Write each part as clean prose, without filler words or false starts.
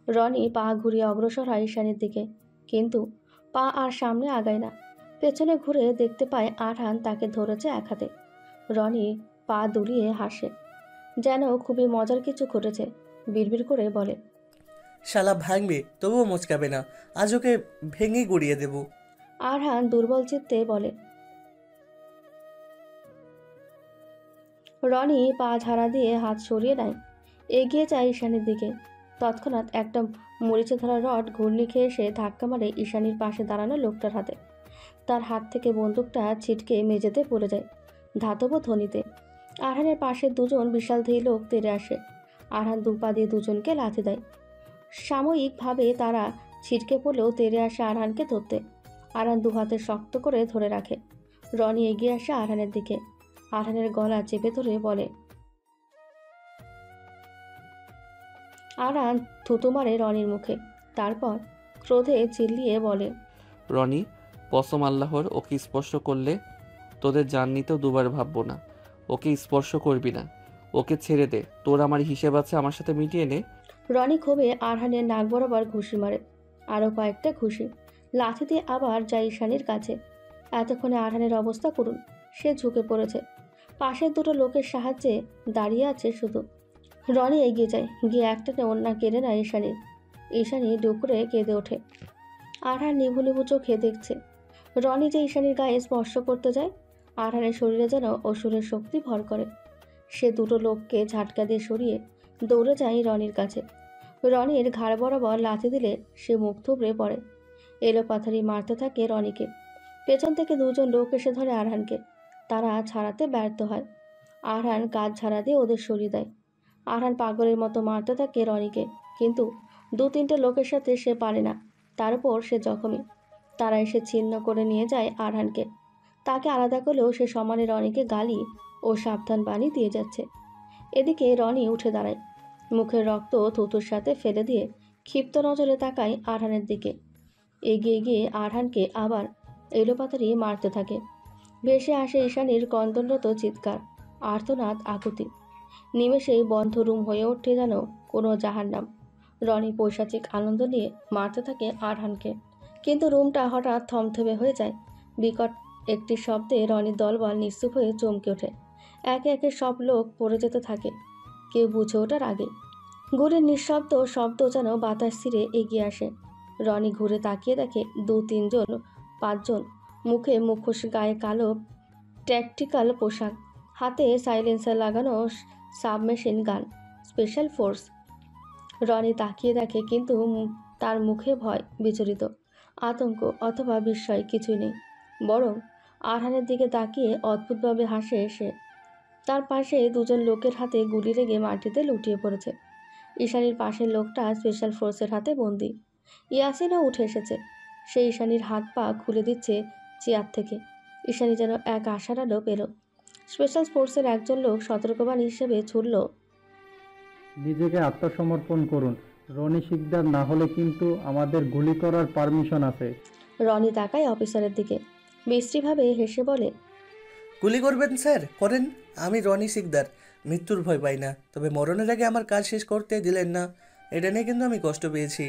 রনি পা ঘুরিয়ে অগ্রসর হয় ঈশানীর দিকে, কিন্তু পা আর সামনে আগায় না। পেছনে ঘুরে দেখতে পায় আরহান তাকে ধরেছে এক হাতে। রনি পা দুলিয়ে হাসে, যেন খুবই মজার কিছু ঘটেছে। বিড়বিড় করে বলে, শালা ভাঙবে তবুও মচকাবে না, আজ ওকে ভেঙে গুড়িয়ে দেব। আরহান দুর্বল চিত্তে বলে। রনি পা ঝাড়া দিয়ে হাত সরিয়ে নেয়, এগিয়ে যায় ঈশানীর দিকে। তৎক্ষণাৎ একটা মরিচে ধরা রড ঘূর্ণি খেয়ে এসে ধাক্কা মারে ঈশানীর পাশে দাঁড়ানো লোকটার হাতে। তার হাত থেকে বন্দুকটা ছিটকে মেঝেতে পড়ে যায় ধাতব ধ্বনিতে। আরহানের পাশে দুজন বিশালদেহী লোক তেড়ে আসে। আরহান দুপা দিয়ে দুজনকে লাথি দেয়। সাময়িকভাবে তারা ছিটকে পড়লেও তেড়ে আসে আরহানকে ধরতে। আরহান দুহাতে শক্ত করে ধরে রাখে। রনি এগিয়ে আসে আরহানের দিকে, আরহানের গলা চেপে ধরে বলে। আরহান থুতু মারে রনির মুখে, তারপর ক্রোধে চিল্লিয়ে বলে, রনি, কসম আল্লাহর, ওকে স্পর্শ করলে তোদের জান নিতেও দুবার ভাববো না। ওকে স্পর্শ করবি না, ওকে ছেড়ে দে। তোর আমার হিসেব আছে, আমার সাথে মিটিয়ে নে। রনি ক্ষোভে আরহানের নাক বরাবর ঘুষি মারে, আরও কয়েকটা ঘুষি। লাথি দিয়ে আবার যায় ঈশানীর কাছে। এতক্ষণে আরহানের অবস্থা করুন, সে ঝুঁকে পড়েছে। পাশের দুটো লোকের সাহায্যে দাঁড়িয়ে আছে শুধু। রনি এগিয়ে যায়, গিয়ে একটানে ওড়না কেড়ে নেয় ঈশানীর। ঈশানী ডুকরে কেঁদে ওঠে। আরহান নিভু নিভু চোখে দেখছে। রনি যে ঈশানীর গায়ে স্পর্শ করতে যায়, আরহানের শরীরে যেন অসুরের শক্তি ভর করে। সে দুটো লোককে ঝাটকা দিয়ে সরিয়ে দৌড়ে যায় রনির কাছে। রনির ঘাড় বরাবর লাথি দিলে সে মুখ থুবড়ে পড়ে। এলোপাথারি মারতে থাকে রনিকে। পেছন থেকে দুজন লোক এসে ধরে আরহানকে। তারা ছাড়াতে ব্যর্থ হয়। আরহান কাজ ছাড়া দিয়ে ওদের সরিয়ে দেয়। আরহান পাগলের মতো মারতে থাকে রনিকে, কিন্তু দু তিনটে লোকের সাথে সে পারে না। তার উপর সে জখমী। তারা এসে ছিন্ন করে নিয়ে যায় আরহানকে। তাকে আলাদা করলেও সে সমানে রনিকে গালি ও সাবধান বাণী দিয়ে যাচ্ছে। এদিকে রনি উঠে দাঁড়ায়, মুখের রক্ত থুতুর সাথে ফেলে দিয়ে ক্ষিপ্ত নজরে তাকায় আরহানের দিকে। এগিয়ে গিয়ে আরহানকে আবার এলোপাতাড়ি মারতে থাকে। ভেসে আসে ঈশানীর ক্রন্দনরত চিৎকার, আর্তনাদ, আকুতি। নিমেষেই বন্ধ রুম হয়ে ওঠে যেন কোনো জাহান্নাম। রনি পৈশাচিক আনন্দ নিয়ে মারতে থাকে আরহানকে, কিন্তু রুমটা হঠাৎ থমথমে হয়ে যায়। বিকট একটি শব্দে রনির দলবল নিশ্চুপ হয়ে চমকে ওঠে। একে একে সব লোক পড়ে যেতে থাকে, কেউ বুঝে ওঠার আগে। গুলির নিঃশব্দ শব্দ যেন বাতাস ছিঁড়ে এগিয়ে আসে। রনি ঘুরে তাকিয়ে দেখে দু তিনজন, পাঁচজন, মুখে মুখোশ, গায়ে কালো ট্যাকটিক্যাল পোশাক, হাতে সাইলেন্সার লাগানো সাবমেশিন গান, স্পেশাল ফোর্স। রনি তাকিয়ে দেখে, কিন্তু তার মুখে ভয় বিচলিত, আতঙ্ক অথবা বিস্ময় কিছুই নেই। বরং আরহানের দিকে তাকিয়ে অদ্ভুতভাবে হাসে সে। তার পাশে দুজন লোকের হাতে গুলি লেগে মাটিতে লুটিয়ে পড়েছে। ঈশানীর পাশের লোকটা স্পেশাল ফোর্সের হাতে বন্দি। ইয়াসিনও উঠে এসেছে। সে ঈশানীর হাত পা খুলে দিচ্ছে চেয়ার থেকে। ঈশানী যেন এক আশার আলো পেল। স্পেশাল ফোর্সের একজন লোক সতর্কবাণী হিসেবে ছুড়ল, নিজেকে আত্মসমর্পণ করুন। রনি শিকদার না হলে কিন্তু আমাদের গুলি করার পারমিশন আছে। রনি তাকায় অফিসারের দিকে, বিশ্রীভাবে হেসে বলে, গুলি করবেন স্যার, করেন। আমি রনি সিকদার, মৃত্যুর ভয় পাই না, তবে মরণের আগে আমার কাজ শেষ করতে দিলেন না, এটা নিয়ে কিন্তু আমি কষ্ট পেয়েছি।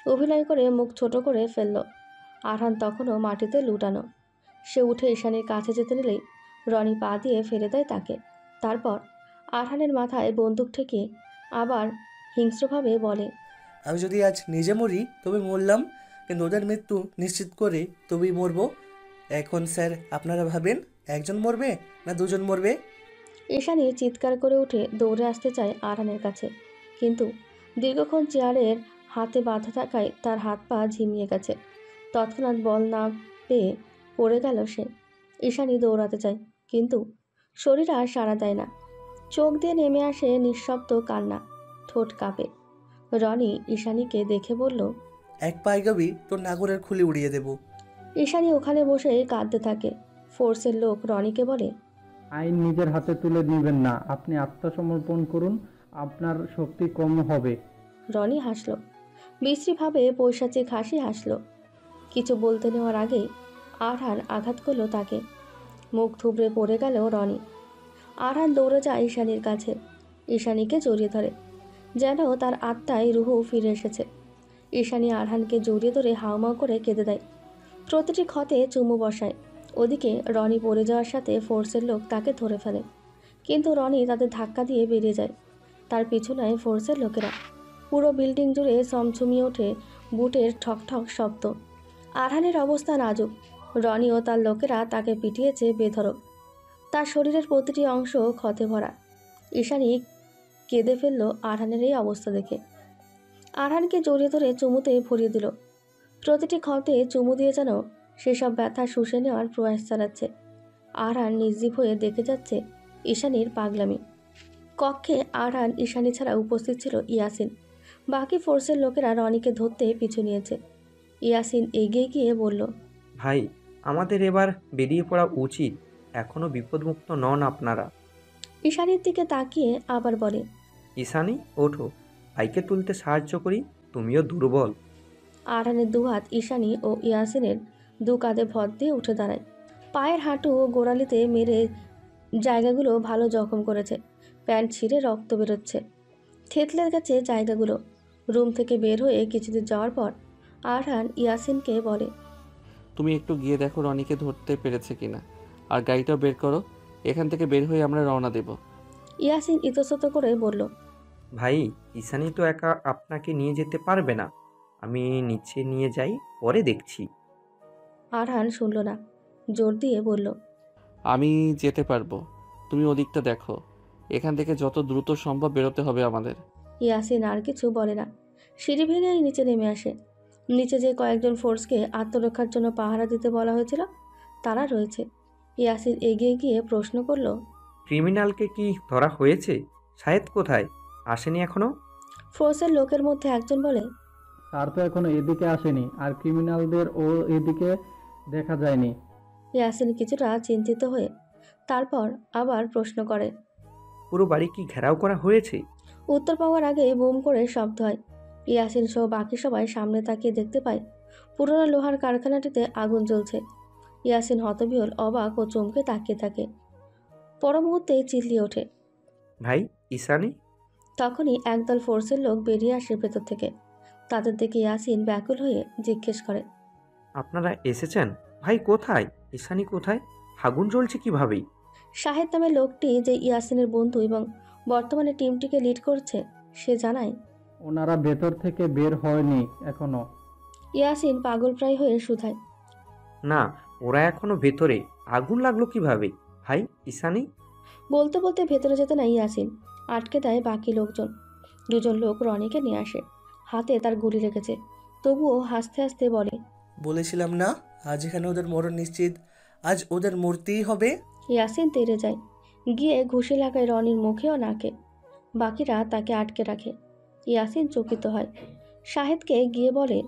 অভিনয় করে মুখ ছোট করে ফেলল। আরহান তখনও মাটিতে লুটানো। সে উঠে ঈশানীর কাছে যেতে নিলেই রনি পা দিয়ে ফেলে দেয় তাকে। তারপর আরহানের মাথায় বন্দুক ঠেকিয়ে আবার হিংস্রভাবে বলে, আমি যদি আজ নিজে মরি তবে মরলাম, কিন্তু ওদের মৃত্যু নিশ্চিত করে তবেই মরবো। এখন স্যার আপনারা ভাবেন, একজন মরবে না দুজন মরবে? ঈশানী চিৎকার করে উঠে দৌড়ে আসতে চায় আরহানের কাছে, কিন্তু দীর্ঘক্ষণ চেয়ারের হাতে বাঁধা থাকায় তার হাত পা ঝিমিয়ে গেছে। তৎক্ষণাৎ বল না পেয়ে পড়ে গেল সে। ঈশানী দৌড়াতে চায়, কিন্তু শরীর আর সাড়া দেয় না। চোখ দিয়ে নেমে আসে নিঃশব্দ কান্না, ঠোঁট কাঁপে। রনি ঈশানীকে দেখে বলল, এক পা এগোবি তোর নাগরের খুলি উড়িয়ে দেব। ঈশানী ওখানে বসেই কাঁদতে থাকে। ফোর্সের লোক রনিকে বলে, আইন নিজের হাতে তুলে নেবেন না, আপনি আত্মসমর্পণ করুন, আপনার শক্তি কম হবে। রনি হাসল, বিশ্রীভাবে পৈশাচিক হাসি হাসল। কিছু বলতে নেওয়ার আগেই আরহান আঘাত করল তাকে। মুখ থুবড়ে পড়ে গেল রনি। আরহান দৌড়ে যায় ঈশানীর কাছে। ঈশানীকে জড়িয়ে ধরে, যেন তার আত্মায় রুহু ফিরে এসেছে। ঈশানী আরহানকে জড়িয়ে ধরে হাউমাউ করে কেঁদে দেয়, প্রতিটি ক্ষতে চুমু বসায়। ওদিকে রনি পড়ে যাওয়ার সাথে ফোর্সের লোক তাকে ধরে ফেলে, কিন্তু রনি তাদের ধাক্কা দিয়ে বেরিয়ে যায়। তার পিছনে ফোর্সের লোকেরা। পুরো বিল্ডিং জুড়ে চমচমিয়ে ওঠে বুটের ঠকঠক শব্দ। আরহানের অবস্থা নাজুক। রনি ও তার লোকেরা তাকে পিটিয়েছে বেধড়ক। তার শরীরের প্রতিটি অংশ ক্ষতে ভরা। ঈশানী কেঁদে ফেলল আরহানের এই অবস্থা দেখে। আরহানকে জড়িয়ে ধরে চুমুতে ভরিয়ে দিল। প্রতিটি ক্ষতে চুমু দিয়ে যেন সেসব ব্যথা শুষে নেওয়ার প্রয়াস চালাচ্ছে। আরহান নির্জীব হয়ে দেখে যাচ্ছে ঈশানীর পাগলামি। কক্ষে আরহান, ঈশানী ছাড়া উপস্থিত ছিল ইয়াসিন। বাকি ফোর্সের লোকেরা রনিকে ধরতে পিছু নিয়েছে। ইয়াসিন এগিয়ে গিয়ে বলল, ভাই, আমাদের এবার বেরিয়ে পড়া উচিত। এখনো বিপদমুক্ত নন আপনারা। ঈশানীর দিকে তাকিয়ে আবার বলে, ঈশানী, ওঠো, ভাইকে তুলতে সাহায্য করি, তুমিও দুর্বল। আরহানের দুহাত ঈশানী ও ইয়াসিনের দু কাঁধে ভর দিয়ে উঠে দাঁড়ায়। পায়ের হাঁটু ও গোড়ালিতে মেরে জায়গাগুলো ভালো জখম করেছে। প্যান্ট ছিঁড়ে রক্ত বেরোচ্ছে, থেতলে গেছে জায়গাগুলো। রুম থেকে বের হয়ে কিছুদূর যাওয়ার পর আরহান ইয়াসিনকে বলে, তুমি একটু গিয়ে দেখো রনিকে ধরতে পেরেছে কিনা, আর গাড়িটাও বের করো। এখান থেকে বের হয়ে আমরা রওনা দেব। ইয়াসিন ইতস্তত করে বলল, ভাই, ঈশানী তো একা আপনাকে নিয়ে যেতে পারবে না। আমি নিচে নিয়ে যাই, পরে দেখছি। আরহান শুনল না, জোর দিয়ে বলল, আমি যেতে পারবো, তুমি ওদিকটা দেখো। এখান থেকে যত দ্রুত সম্ভব বেরোতে হবে আমাদের। ইয়াসিন আর কিছু বলে না, সিঁড়ি ভেঙেই নিচে নেমে আসে। নিচে যে কয়েকজন ফোর্সকে আত্মরক্ষার জন্য পাহারা দিতে বলা হয়েছিল তারা রয়েছে। ইয়াসিন এগিয়ে গিয়ে প্রশ্ন করল, ক্রিমিনালকে কি ধরা হয়েছে? শাহেদ কোথায়? আসেনি এখনো? ফোর্সের লোকের মধ্যে একজন বলে, তার তো এখনো এদিকে আসেনি, আর ক্রিমিনালদের ও এদিকে দেখা যায়নি। ইয়াসিন কিছুটা চিন্তিত হয়ে তারপর আবার প্রশ্ন করে। পুরো বাড়ি কি ঘেরাও করা হয়েছে? উত্তর পাওয়ার আগেই বুম করে শব্দ হয়। ইয়াসিন সহ বাকি সবাই সামনে তাকিয়ে দেখতে পায় পুরোনো লোহার কারখানাটিতে আগুন জ্বলছে। ইয়াসিন হতবিহ্বল, অবাক ও চমকে তাকিয়ে থাকে। পর মুহূর্তেই চিল্লিয়ে ওঠে। ভাই, ঈশানী? তখনই একদল ফোর্সের লোক বেরিয়ে আসে ভেতর থেকে। তাদের দেখে ইয়াসিন ব্যাকুল হয়ে জিজ্ঞেস করে, আপনারা এসেছেন? ভাই কোথায়? ঈশানী কোথায়? আগুন জ্বলছে কিভাবে? শাহেদ নামের লোকটি যে ইয়াসিনের বন্ধু এবং বর্তমানে টিমটিকে লিড করছে সে জানায়, ওনারা ভেতর থেকে বের হয়নি এখনো। ইয়াসিন পাগলপ্রায় হয়ে শুধায়, না, ওরা এখনো ভেতরে। আগুন লাগলো কিভাবে? ভাই, ঈশানী? বলতে বলতে ভেতরে যেতে নাই ইয়াসিন, আটকে দেয় বাকি লোকজন। দুজন লোক রনিকে নিয়ে আসে, হাতে তার গুলি লেগেছে। তবুও হাসতে হাসতে বলে, বলেছিলাম না, আজ এখানে ওদের মরণ নিশ্চিত। আজ ওদের মরতেই হবে। ইয়াসিন তেড়ে যায়, গিয়ে ঘুষি লাগায় রনির মুখে ও নাকে। বাকিরা তাকে আটকে রাখে। ইয়াসিন চকিত হয়, শাহেদকে গিয়ে বলে,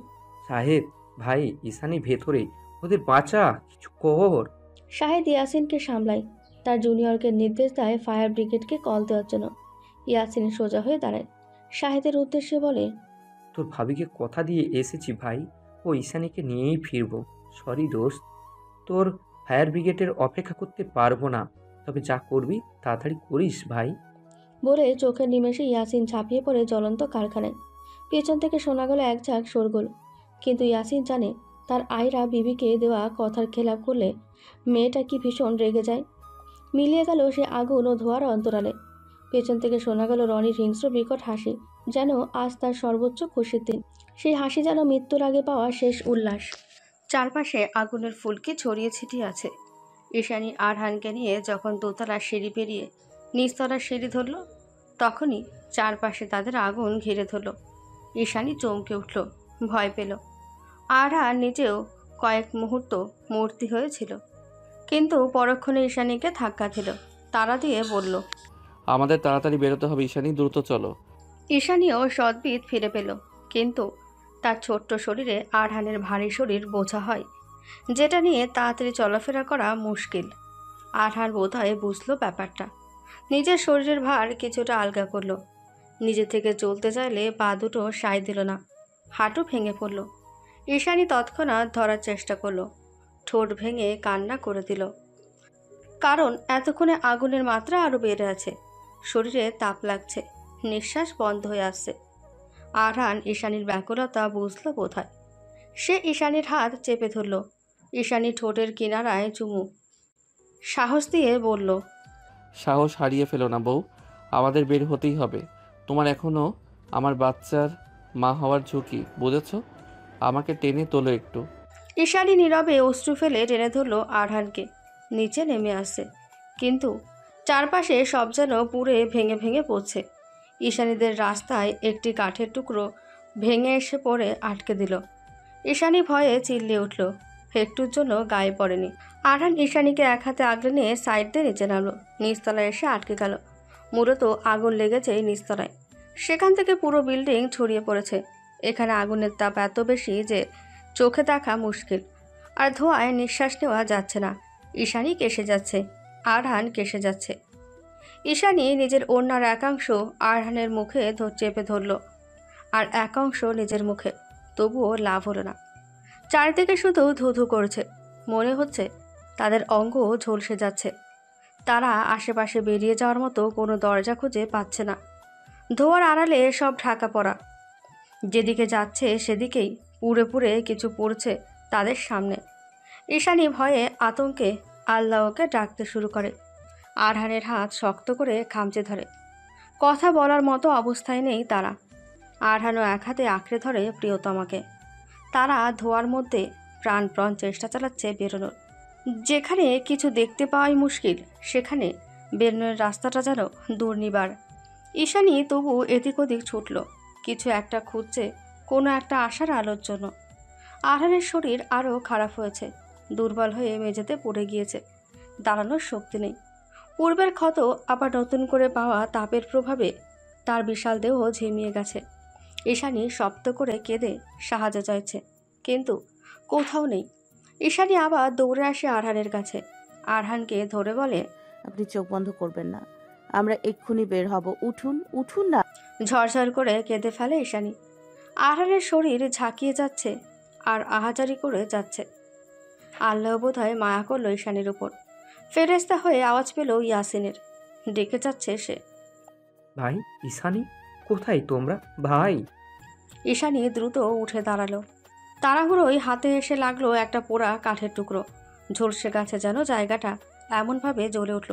সাহেব, ভাই, ঈশানী ভেতরে, ওদের বাঁচা, কিছু কর। শাহেদ ইয়াসিনকে সামলায়, তার জুনিয়রকে নির্দেশ দেয় ফায়ার ব্রিগেডকে কল দেওয়ার জন্য। ইয়াসিন সোজা হয়ে দাঁড়ায়, শাহেদের উদ্দেশ্যে বলে, তোর ভাবিকে কথা দিয়ে এসেছি ভাই, ও ঈশানীকে নিয়েই ফিরবো। সরি দোস্ত, তোর ফায়ার ব্রিগেডের অপেক্ষা করতে পারবো না। তবে যা করবি তাড়াতাড়ি করিস ভাই। বলে চোখের নিমেষে ইয়াসিন ঝাঁপিয়ে পড়ে জ্বলন্ত কারখানায়। পেছন থেকে শোনা গেল এক ঝাঁক শোরগোল। কিন্তু ইয়াসিন জানে তার আয়রা বিবিকে দেওয়া কথার খেলাপ করলে মেয়েটা কি ভীষণ রেগে যায়। মিলিয়ে গেল সে আগুন ও ধোঁয়ার অন্তরালে। পেছন থেকে শোনা গেল রনির হিংস্র বিকট হাসি, যেন আজ তার সর্বোচ্চ খুশির দিন। সেই হাসি যেন মৃত্যুর আগে পাওয়া শেষ উল্লাস। চারপাশে আগুনের ফুলকি ছড়িয়ে ছিটিয়ে আছে। ঈশানী আরহানকে নিয়ে যখন দোতলার সিঁড়ি পেরিয়ে নিচতলার সিঁড়ি ধরল, তখনই চারপাশে তাদের আগুন ঘিরে ধরল। ঈশানী চমকে উঠল, ভয় পেল। আরহান নিজেও কয়েক মুহূর্ত মূর্তি হয়েছিল, কিন্তু পরক্ষণে ঈশানীকে ধাক্কা দিল, তাড়া দিয়ে বলল, আমাদের তাড়াতাড়ি বেরোতে হবে ঈশানী, দ্রুত চলো। ঈশানীও সদ্বিদ ফিরে পেল, কিন্তু তার ছোট্ট শরীরে আরহানের ভারী শরীর বোঝা হয়, যেটা নিয়ে তাড়াতাড়ি চলাফেরা করা মুশকিল। আরহান বোধহয় বুঝলো ব্যাপারটা, নিজের শরীরের ভার কিছুটা আলগা করলো। নিজে থেকে চলতে চাইলে পা দুটো সায় দিল না, হাঁটু ভেঙে পড়ল। ঈশানী তৎক্ষণাৎ ধরার চেষ্টা করলো, ঠোঁট ভেঙে কান্না করে দিল, কারণ এতক্ষণে আগুনের মাত্রা আরও বেড়ে আছে। শরীরে তাপ লাগছে, নিঃশ্বাস বন্ধ হয়ে আসছে। আরহান ঈশানীর ব্যাকুলতা বুঝলো বোধহয়। সে ঈশানীর হাত চেপে ধরল। ঈশানী ঠোঁটের কিনারায় চুমু সাহস দিয়ে বলল, সাহস হারিয়ে ফেলো না বউ, আমাদের বের হতেই হবে। তোমার এখনো আমার বাচ্চার মা হওয়ার ঝুঁকি, বুঝেছ? আমাকে টেনে তোলো একটু। ঈশানী নীরবে অশ্রু ফেলে টেনে ধরল আরহানকে। নিচে নেমে আসছে, কিন্তু চারপাশে সব যেন পুড়ে ভেঙে ভেঙে পড়ছে। ঈশানীদের রাস্তায় একটি কাঠের টুকরো ভেঙে এসে পড়ে আটকে দিল। ঈশানী ভয়ে চিল্লিয়ে উঠল, একটুর জন্য গায়ে পড়েনি। আরহান ঈশানীকে এক হাতে আগলে নিয়ে সাইড দিয়ে নিচে নামলো। নিচতলায় এসে আটকে গেল। মূলত আগুন লেগেছে নিচতলায়, সেখান থেকে পুরো বিল্ডিং ছড়িয়ে পড়েছে। এখানে আগুনের তাপ এত বেশি যে চোখে দেখা মুশকিল, আর ধোঁয়ায় নিঃশ্বাস নেওয়া যাচ্ছে না। ঈশানী কেসে যাচ্ছে, আরহান কেসে যাচ্ছে। ঈশানী নিজের ওড়নার একাংশ আরহানের মুখে চেপে ধরল, আর একাংশ নিজের মুখে। তবুও লাভ হলো না। চারিদিকে শুধু ধুধু করছে। মনে হচ্ছে তাদের অঙ্গ ঝলসে যাচ্ছে। তারা আশেপাশে বেরিয়ে যাওয়ার মতো কোনো দরজা খুঁজে পাচ্ছে না। ধোঁয়ার আড়ালে সব ঢাকা পড়া। যেদিকে যাচ্ছে সেদিকেই পুড়ে পুড়ে কিছু পড়ছে তাদের সামনে। ঈশানী ভয়ে আতঙ্কে আল্লাহকে ডাকতে শুরু করে। আরহানের হাত শক্ত করে খামচে ধরে। কথা বলার মতো অবস্থায় নেই তারা। আরহানও এক হাতে আঁকড়ে ধরে প্রিয়তমাকে। তারা ধোয়ার মধ্যে প্রাণপণ চেষ্টা চালাচ্ছে বেরোনোর। যেখানে কিছু দেখতে পাওয়াই মুশকিল, সেখানে বেরোনোর রাস্তাটা যেন দুর্নিবার। ঈশানী তবু এদিক ওদিক ছুটল, কিছু একটা খুঁজছে, কোনো একটা আশার আলোর জন্য। আরহানের শরীর আরও খারাপ হয়েছে, দুর্বল হয়ে মেঝেতে পড়ে গিয়েছে। দাঁড়ানোর শক্তি নেই। পূর্বের ক্ষত আবার নতুন করে পাওয়া তাপের প্রভাবে তার বিশাল দেহ ঝিমিয়ে গেছে। ঈশানী শব্দ করে কেঁদে সাহায্য চাইছে, কিন্তু কোথাও নেই। ঈশানী আবার দৌড়ে আসে আরহানের কাছে। আরহানকে ধরে বলে, আপনি চোখ বন্ধ করবেন না, আমরা এক্ষুনি বের হব, উঠুন উঠুন না। ঝরঝর করে কেঁদে ফেলে ঈশানী। আরহানের শরীর ঝাঁকিয়ে যাচ্ছে আর আহাজারি করে যাচ্ছে। আল্লাহ বোধহয় মায়া করল ঈশানীর উপর। ফেরেস্তা হয়ে আওয়াজ পেল ইয়াসিনের। ডেকে যাচ্ছে সে। ভাই, ঈশানী, কোথায় তোমরা ভাই? ঈশানী দ্রুত উঠে দাঁড়ালো। তাড়াহুড়োই হাতে এসে লাগলো একটা পোড়া কাঠের টুকরো। ঝলসে গেছে যেন জায়গাটা, এমনভাবে জ্বলে উঠল।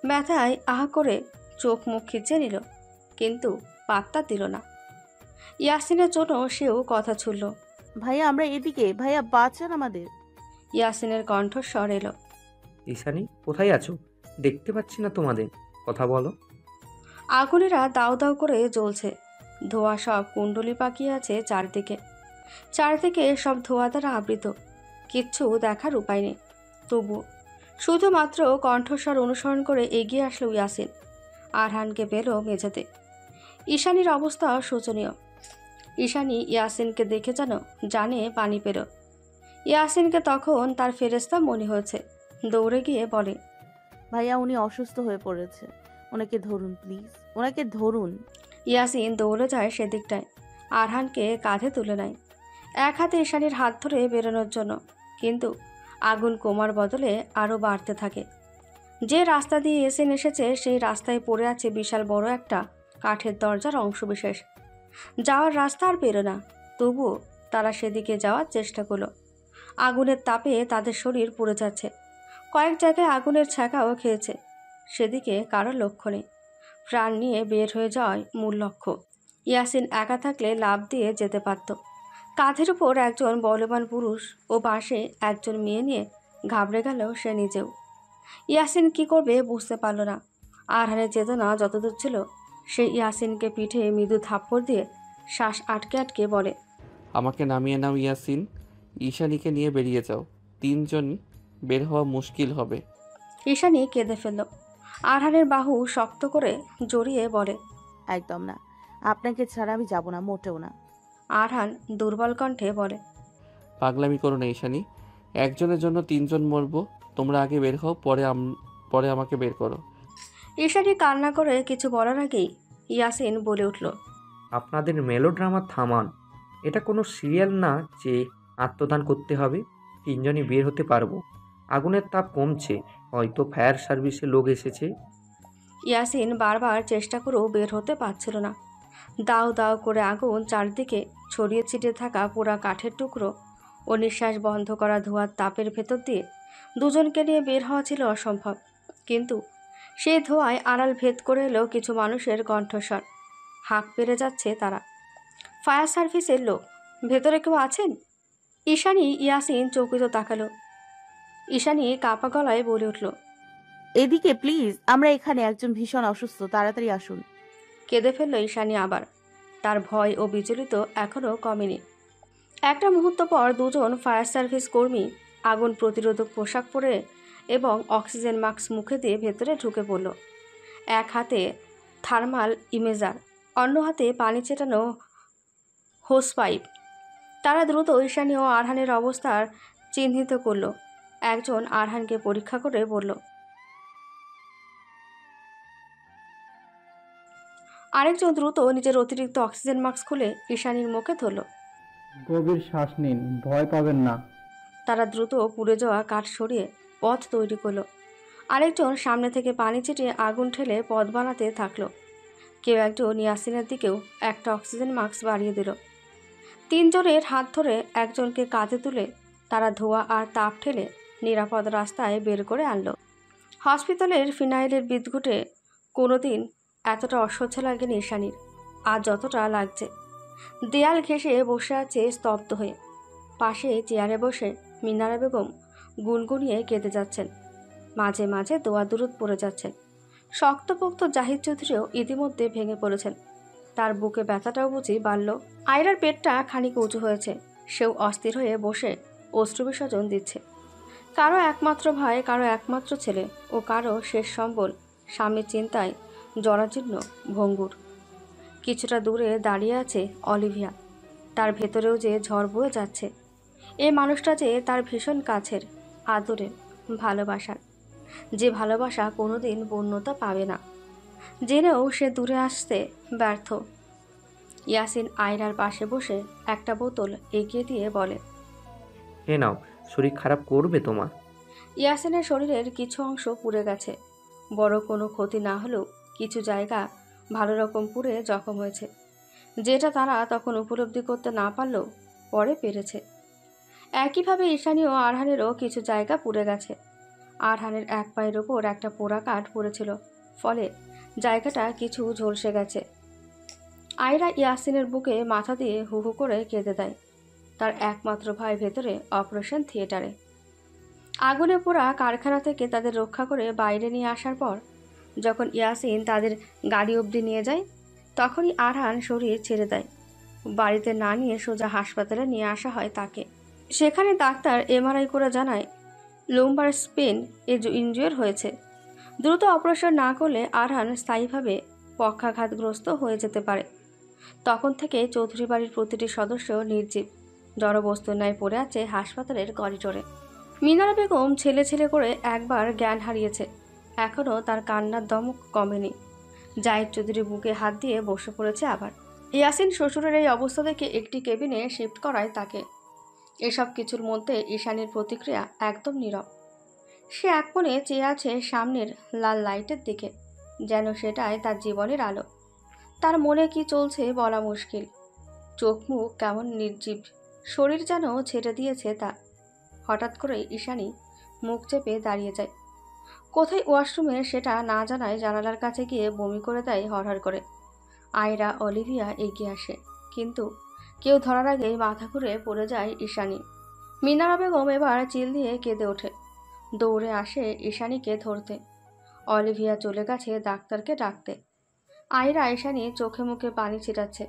ব্যথায় আহা করে চোখ মুখ খিচিয়ে নিল, কিন্তু পাত্তা দিল না। ইয়াসিনের জন্য সেও কথা ছুড়ল। ভাইয়া আমরা এদিকে, ভাইয়া বাঁচান আমাদের। ইয়াসিনের কণ্ঠস্বর এলো। ঈশানী, কোথায় আছো? দেখতে পাচ্ছি না তোমাদের, কথা বলো। আগুনেরা দাউ দাউ করে জ্বলছে। ধোঁয়া সব কুণ্ডলি পাকিয়ে আছে চারদিকে। চারদিকে সব ধোঁয়া দ্বারা আবৃত। কিচ্ছু দেখার উপায় নেই। তবু শুধুমাত্র কণ্ঠস্বর অনুসরণ করে এগিয়ে আসলো ইয়াসিন। আরহানকে পেল মেঝেতে। ঈশানীর অবস্থা শোচনীয়। ঈশানী ইয়াসিনকে দেখে যেন জানে পানি পেল। ইয়াসিনকে তখন তার ফেরেস্তা মনে হয়েছে। দৌড়ে গিয়ে বলে, ভাইয়া উনি অসুস্থ হয়ে পড়েছে, ওনাকে ধরুন প্লিজ, ওনাকে ধরুন। ইয়াসিন দৌড়ে যায় সেদিকটায়। আরহানকে কাঁধে তুলে নেয়, এক হাতে ঈশানীর হাত ধরে বেরোনোর জন্য। কিন্তু আগুন কমার বদলে আরও বাড়তে থাকে। যে রাস্তা দিয়ে ইয়াসিন এসেছে সেই রাস্তায় পড়ে আছে বিশাল বড় একটা কাঠের দরজার অংশবিশেষ। যাওয়ার রাস্তা আর পেল না। তবুও তারা সেদিকে যাওয়ার চেষ্টা করলো। আগুনের তাপে তাদের শরীর পুড়ে যাচ্ছে। কয়েক জায়গায় আগুনের ছ্যাঁকাও খেয়েছে। সেদিকে কারোর লক্ষ্য নেই। প্রাণ নিয়ে বের হয়ে যাওয়াই মূল লক্ষ্য। ইয়াসিন একা থাকলে লাফ দিয়ে যেতে পারত। কাঁধের উপর একজন বলবান পুরুষ ও পাশে একজন মেয়ে নিয়ে ঘাবড়ে গেল সে নিজেও। ইয়াসিন কি করবে বুঝতে পারল না। আরহানের চেতনা যতদূর ছিল, সে ইয়াসিনকে পিঠে মৃদু থাপ্পড় দিয়ে শ্বাস আটকে আটকে বলে, আমাকে নামিয়ে নাও ইয়াসিন, ঈশানীকে নিয়ে বেরিয়ে যাও, তিনজন বের হওয়া মুশকিল হবে। ঈশানী কেঁদে ফেলল। আরহানের বাহু শক্ত করে জড়িয়ে বলে, একদম না, আপনাকে ছাড়া আমি যাব না, মোটেও না। আরহান দুর্বল কণ্ঠে বলে, পাগলামি করো না ঈশানী, একজনের জন্য তিনজন মরবো। তোমরা আগে বের হও, পরে আমাকে বের করো। ঈশানী কান্না করে কিছু বলার আগেই ইয়াসিন বলে উঠল, আপনাদের মেলোড্রামা থামান। এটা কোনো সিরিয়াল না যে আত্মদান করতে হবে। তিনজনই বের হতে পারবো। আগুনের তাপ কমছে, হয়তো ফায়ার সার্ভিসে লোক এসেছে। ইয়াসিন বারবার চেষ্টা করেও বের হতে পারছিল না। দাও দাও করে আগুন চারদিকে ছড়িয়ে ছিটিয়ে থাকা পোড়া কাঠের টুকরো ও নিঃশ্বাস বন্ধ করা ধোঁয়ার তাপের ভেতর দিয়ে দুজনকে নিয়ে বের হওয়া ছিল অসম্ভব। কিন্তু সেই ধোঁয়ায় আড়াল ভেদ করে এলো কিছু মানুষের কণ্ঠস্বর। হাঁক পেরে যাচ্ছে তারা। ফায়ার সার্ভিসের লোক, ভেতরে কেউ আছেন? ঈশানী ইয়াসিন চৌকিত তাকালো। ঈশানী কাপা গলায় বলে উঠল, এদিকে প্লিজ, আমরা এখানে, একজন ভীষণ অসুস্থ, তাড়াতাড়ি আসুন। কেঁদে ফেলল ঈশানী আবার। তার ভয় ও বিচলিত এখনও কমেনি। একটা মুহূর্ত পর দুজন ফায়ার সার্ভিস কর্মী আগুন প্রতিরোধক পোশাক পরে এবং অক্সিজেন মাস্ক মুখে দিয়ে ভেতরে ঢুকে পড়ল। এক হাতে থার্মাল ইমেজার, অন্য হাতে পানি ছেটানো হোস পাইপ। তারা দ্রুত ঈশানী ও আরহানের অবস্থার চিহ্নিত করল। একজন আরহানকে পরীক্ষা করে বলল, আরেকজন দ্রুত নিজের অতিরিক্ত অক্সিজেন মাস্ক খুলে ঈশানীর মুখে ধরল। গভীর শ্বাস নিন, ভয় পাবেন না। তারা দ্রুত পুড়ে যাওয়া কাঠ সরিয়ে পথ তৈরি করলো। আরেকজন সামনে থেকে পানি ছিটিয়ে আগুন ঠেলে পথ বানাতে থাকলো। কেউ একজন ইয়াসিনের দিকেও একটা অক্সিজেন মাস্ক বাড়িয়ে দিল। তিনজনের হাত ধরে একজনকে কাঁধে তুলে তারা ধোঁয়া আর তাপ ঠেলে নিরাপদ রাস্তায় বের করে আনলো। হসপিটালের ফিনাইলের বিদ্যুটে কোনোদিন এতটা অসহ্য লাগেনি ঈশানীর, আর যতটা লাগছে। দেয়াল ঘেঁষে বসে আছে স্তব্ধ হয়ে। পাশে চেয়ারে বসে মিনারা বেগম গুনগুনিয়ে কেঁদে যাচ্ছেন। মাঝে মাঝে দোয়া দুরুদ পড়ে যাচ্ছেন। শক্তপোক্ত জাহিদ চৌধুরীও ইতিমধ্যে ভেঙে পড়েছেন। তার বুকে ব্যথাটাও বুঝি বাড়ল। আয়রার পেটটা খানিক উঁচু হয়েছে। সেও অস্থির হয়ে বসে অশ্রু বিসর্জন দিচ্ছে। কারো একমাত্র ভাই, কারো একমাত্র ছেলে ও কারো শেষ সম্বল স্বামীর চিন্তায় জরাজীর্ণ ভঙ্গুর। কিছুটা দূরে দাঁড়িয়ে আছে অলিভিয়া। তার ভেতরেও যে ঝড় বয়ে যাচ্ছে। এই মানুষটা যে তার ভীষণ কাছের, আদরের, ভালোবাসার, যে ভালোবাসা কোনোদিন পূর্ণতা পাবে না, জেনেও সে দূরে আসতে ব্যর্থ। ইয়াসিন আয়রার পাশে বসে একটা বোতল এগিয়ে দিয়ে বলে, এ নাও, শরীর খারাপ করবে তোমার। ইয়াসিনের শরীরের কিছু অংশ পুড়ে গেছে। বড় কোনো ক্ষতি না হলেও কিছু জায়গা ভালো রকম পুড়ে জখম হয়েছে, যেটা তারা তখন উপলব্ধি করতে না পারলেও পরে পেরেছে। একইভাবে ঈশানী ও আরহানেরও কিছু জায়গা পুড়ে গেছে। আরহানের এক পায়ের ওপর একটা পোড়া কাঠ পড়েছিল, ফলে জায়গাটা কিছু ঝলসে গেছে। আয়রা ইয়াসিনের বুকে মাথা দিয়ে হু হু করে কেঁদে দেয়। তার একমাত্র ভাই ভেতরে অপারেশন থিয়েটারে। আগুনে পোড়া কারখানা থেকে তাদের রক্ষা করে বাইরে নিয়ে আসার পর যখন ইয়াসিন তাদের গাড়ি অবধি নিয়ে যায়, তখনই আরহান শরীর ছেড়ে দেয়। বাড়িতে না নিয়ে সোজা হাসপাতালে নিয়ে আসা হয় তাকে। সেখানে ডাক্তার এমআরআই করে জানায় লুম্বার স্পিন ইনজুর হয়েছে। দ্রুত অপারেশন না করলে আরহান স্থায়ীভাবে পক্ষাঘাতগ্রস্ত হয়ে যেতে পারে। তখন থেকে চৌধুরী বাড়ির প্রতিটি সদস্য নির্জীব জড়বস্তুর ন্যায় পড়ে আছে হাসপাতালের করিডোরে। মিনারা বেগম ছেলে ছেলে করে একবার জ্ঞান হারিয়েছে। এখনও তার কান্নার দমক কমেনি। জাহিদ চৌধুরী বুকে হাত দিয়ে বসে পড়েছে আবার। ইয়াসিন শ্বশুরের এই অবস্থা দেখে একটি কেবিনে শিফট করায় তাকে। এসব কিছুর মধ্যে ঈশানীর প্রতিক্রিয়া একদম নীরব। সে এক মনে চেয়ে আছে সামনের লাল লাইটের দিকে, যেন সেটাই তার জীবনের আলো। তার মনে কি চলছে বলা মুশকিল। চোখ মুখ কেমন নির্জীব, শরীর যেন ছেড়ে দিয়েছে তা। হঠাৎ করে ঈশানী মুখ চেপে দাঁড়িয়ে যায়। কোথায় ওয়াশরুমে সেটা না জানায় জানালার কাছে গিয়ে বমি করে দেয় হরহর করে। আয়রা অলিভিয়া এগিয়ে আসে, কিন্তু কেউ ধরার আগেই মাথা ঘুরে পড়ে যায় ঈশানী। মিনারা বেগম এবার চিল দিয়ে কেঁদে ওঠে, দৌড়ে আসে ঈশানীকে ধরতে। অলিভিয়া চলে গেছে ডাক্তারকে ডাকতে। আয়রা ঈশানী চোখে মুখে পানি ছিটাচ্ছে।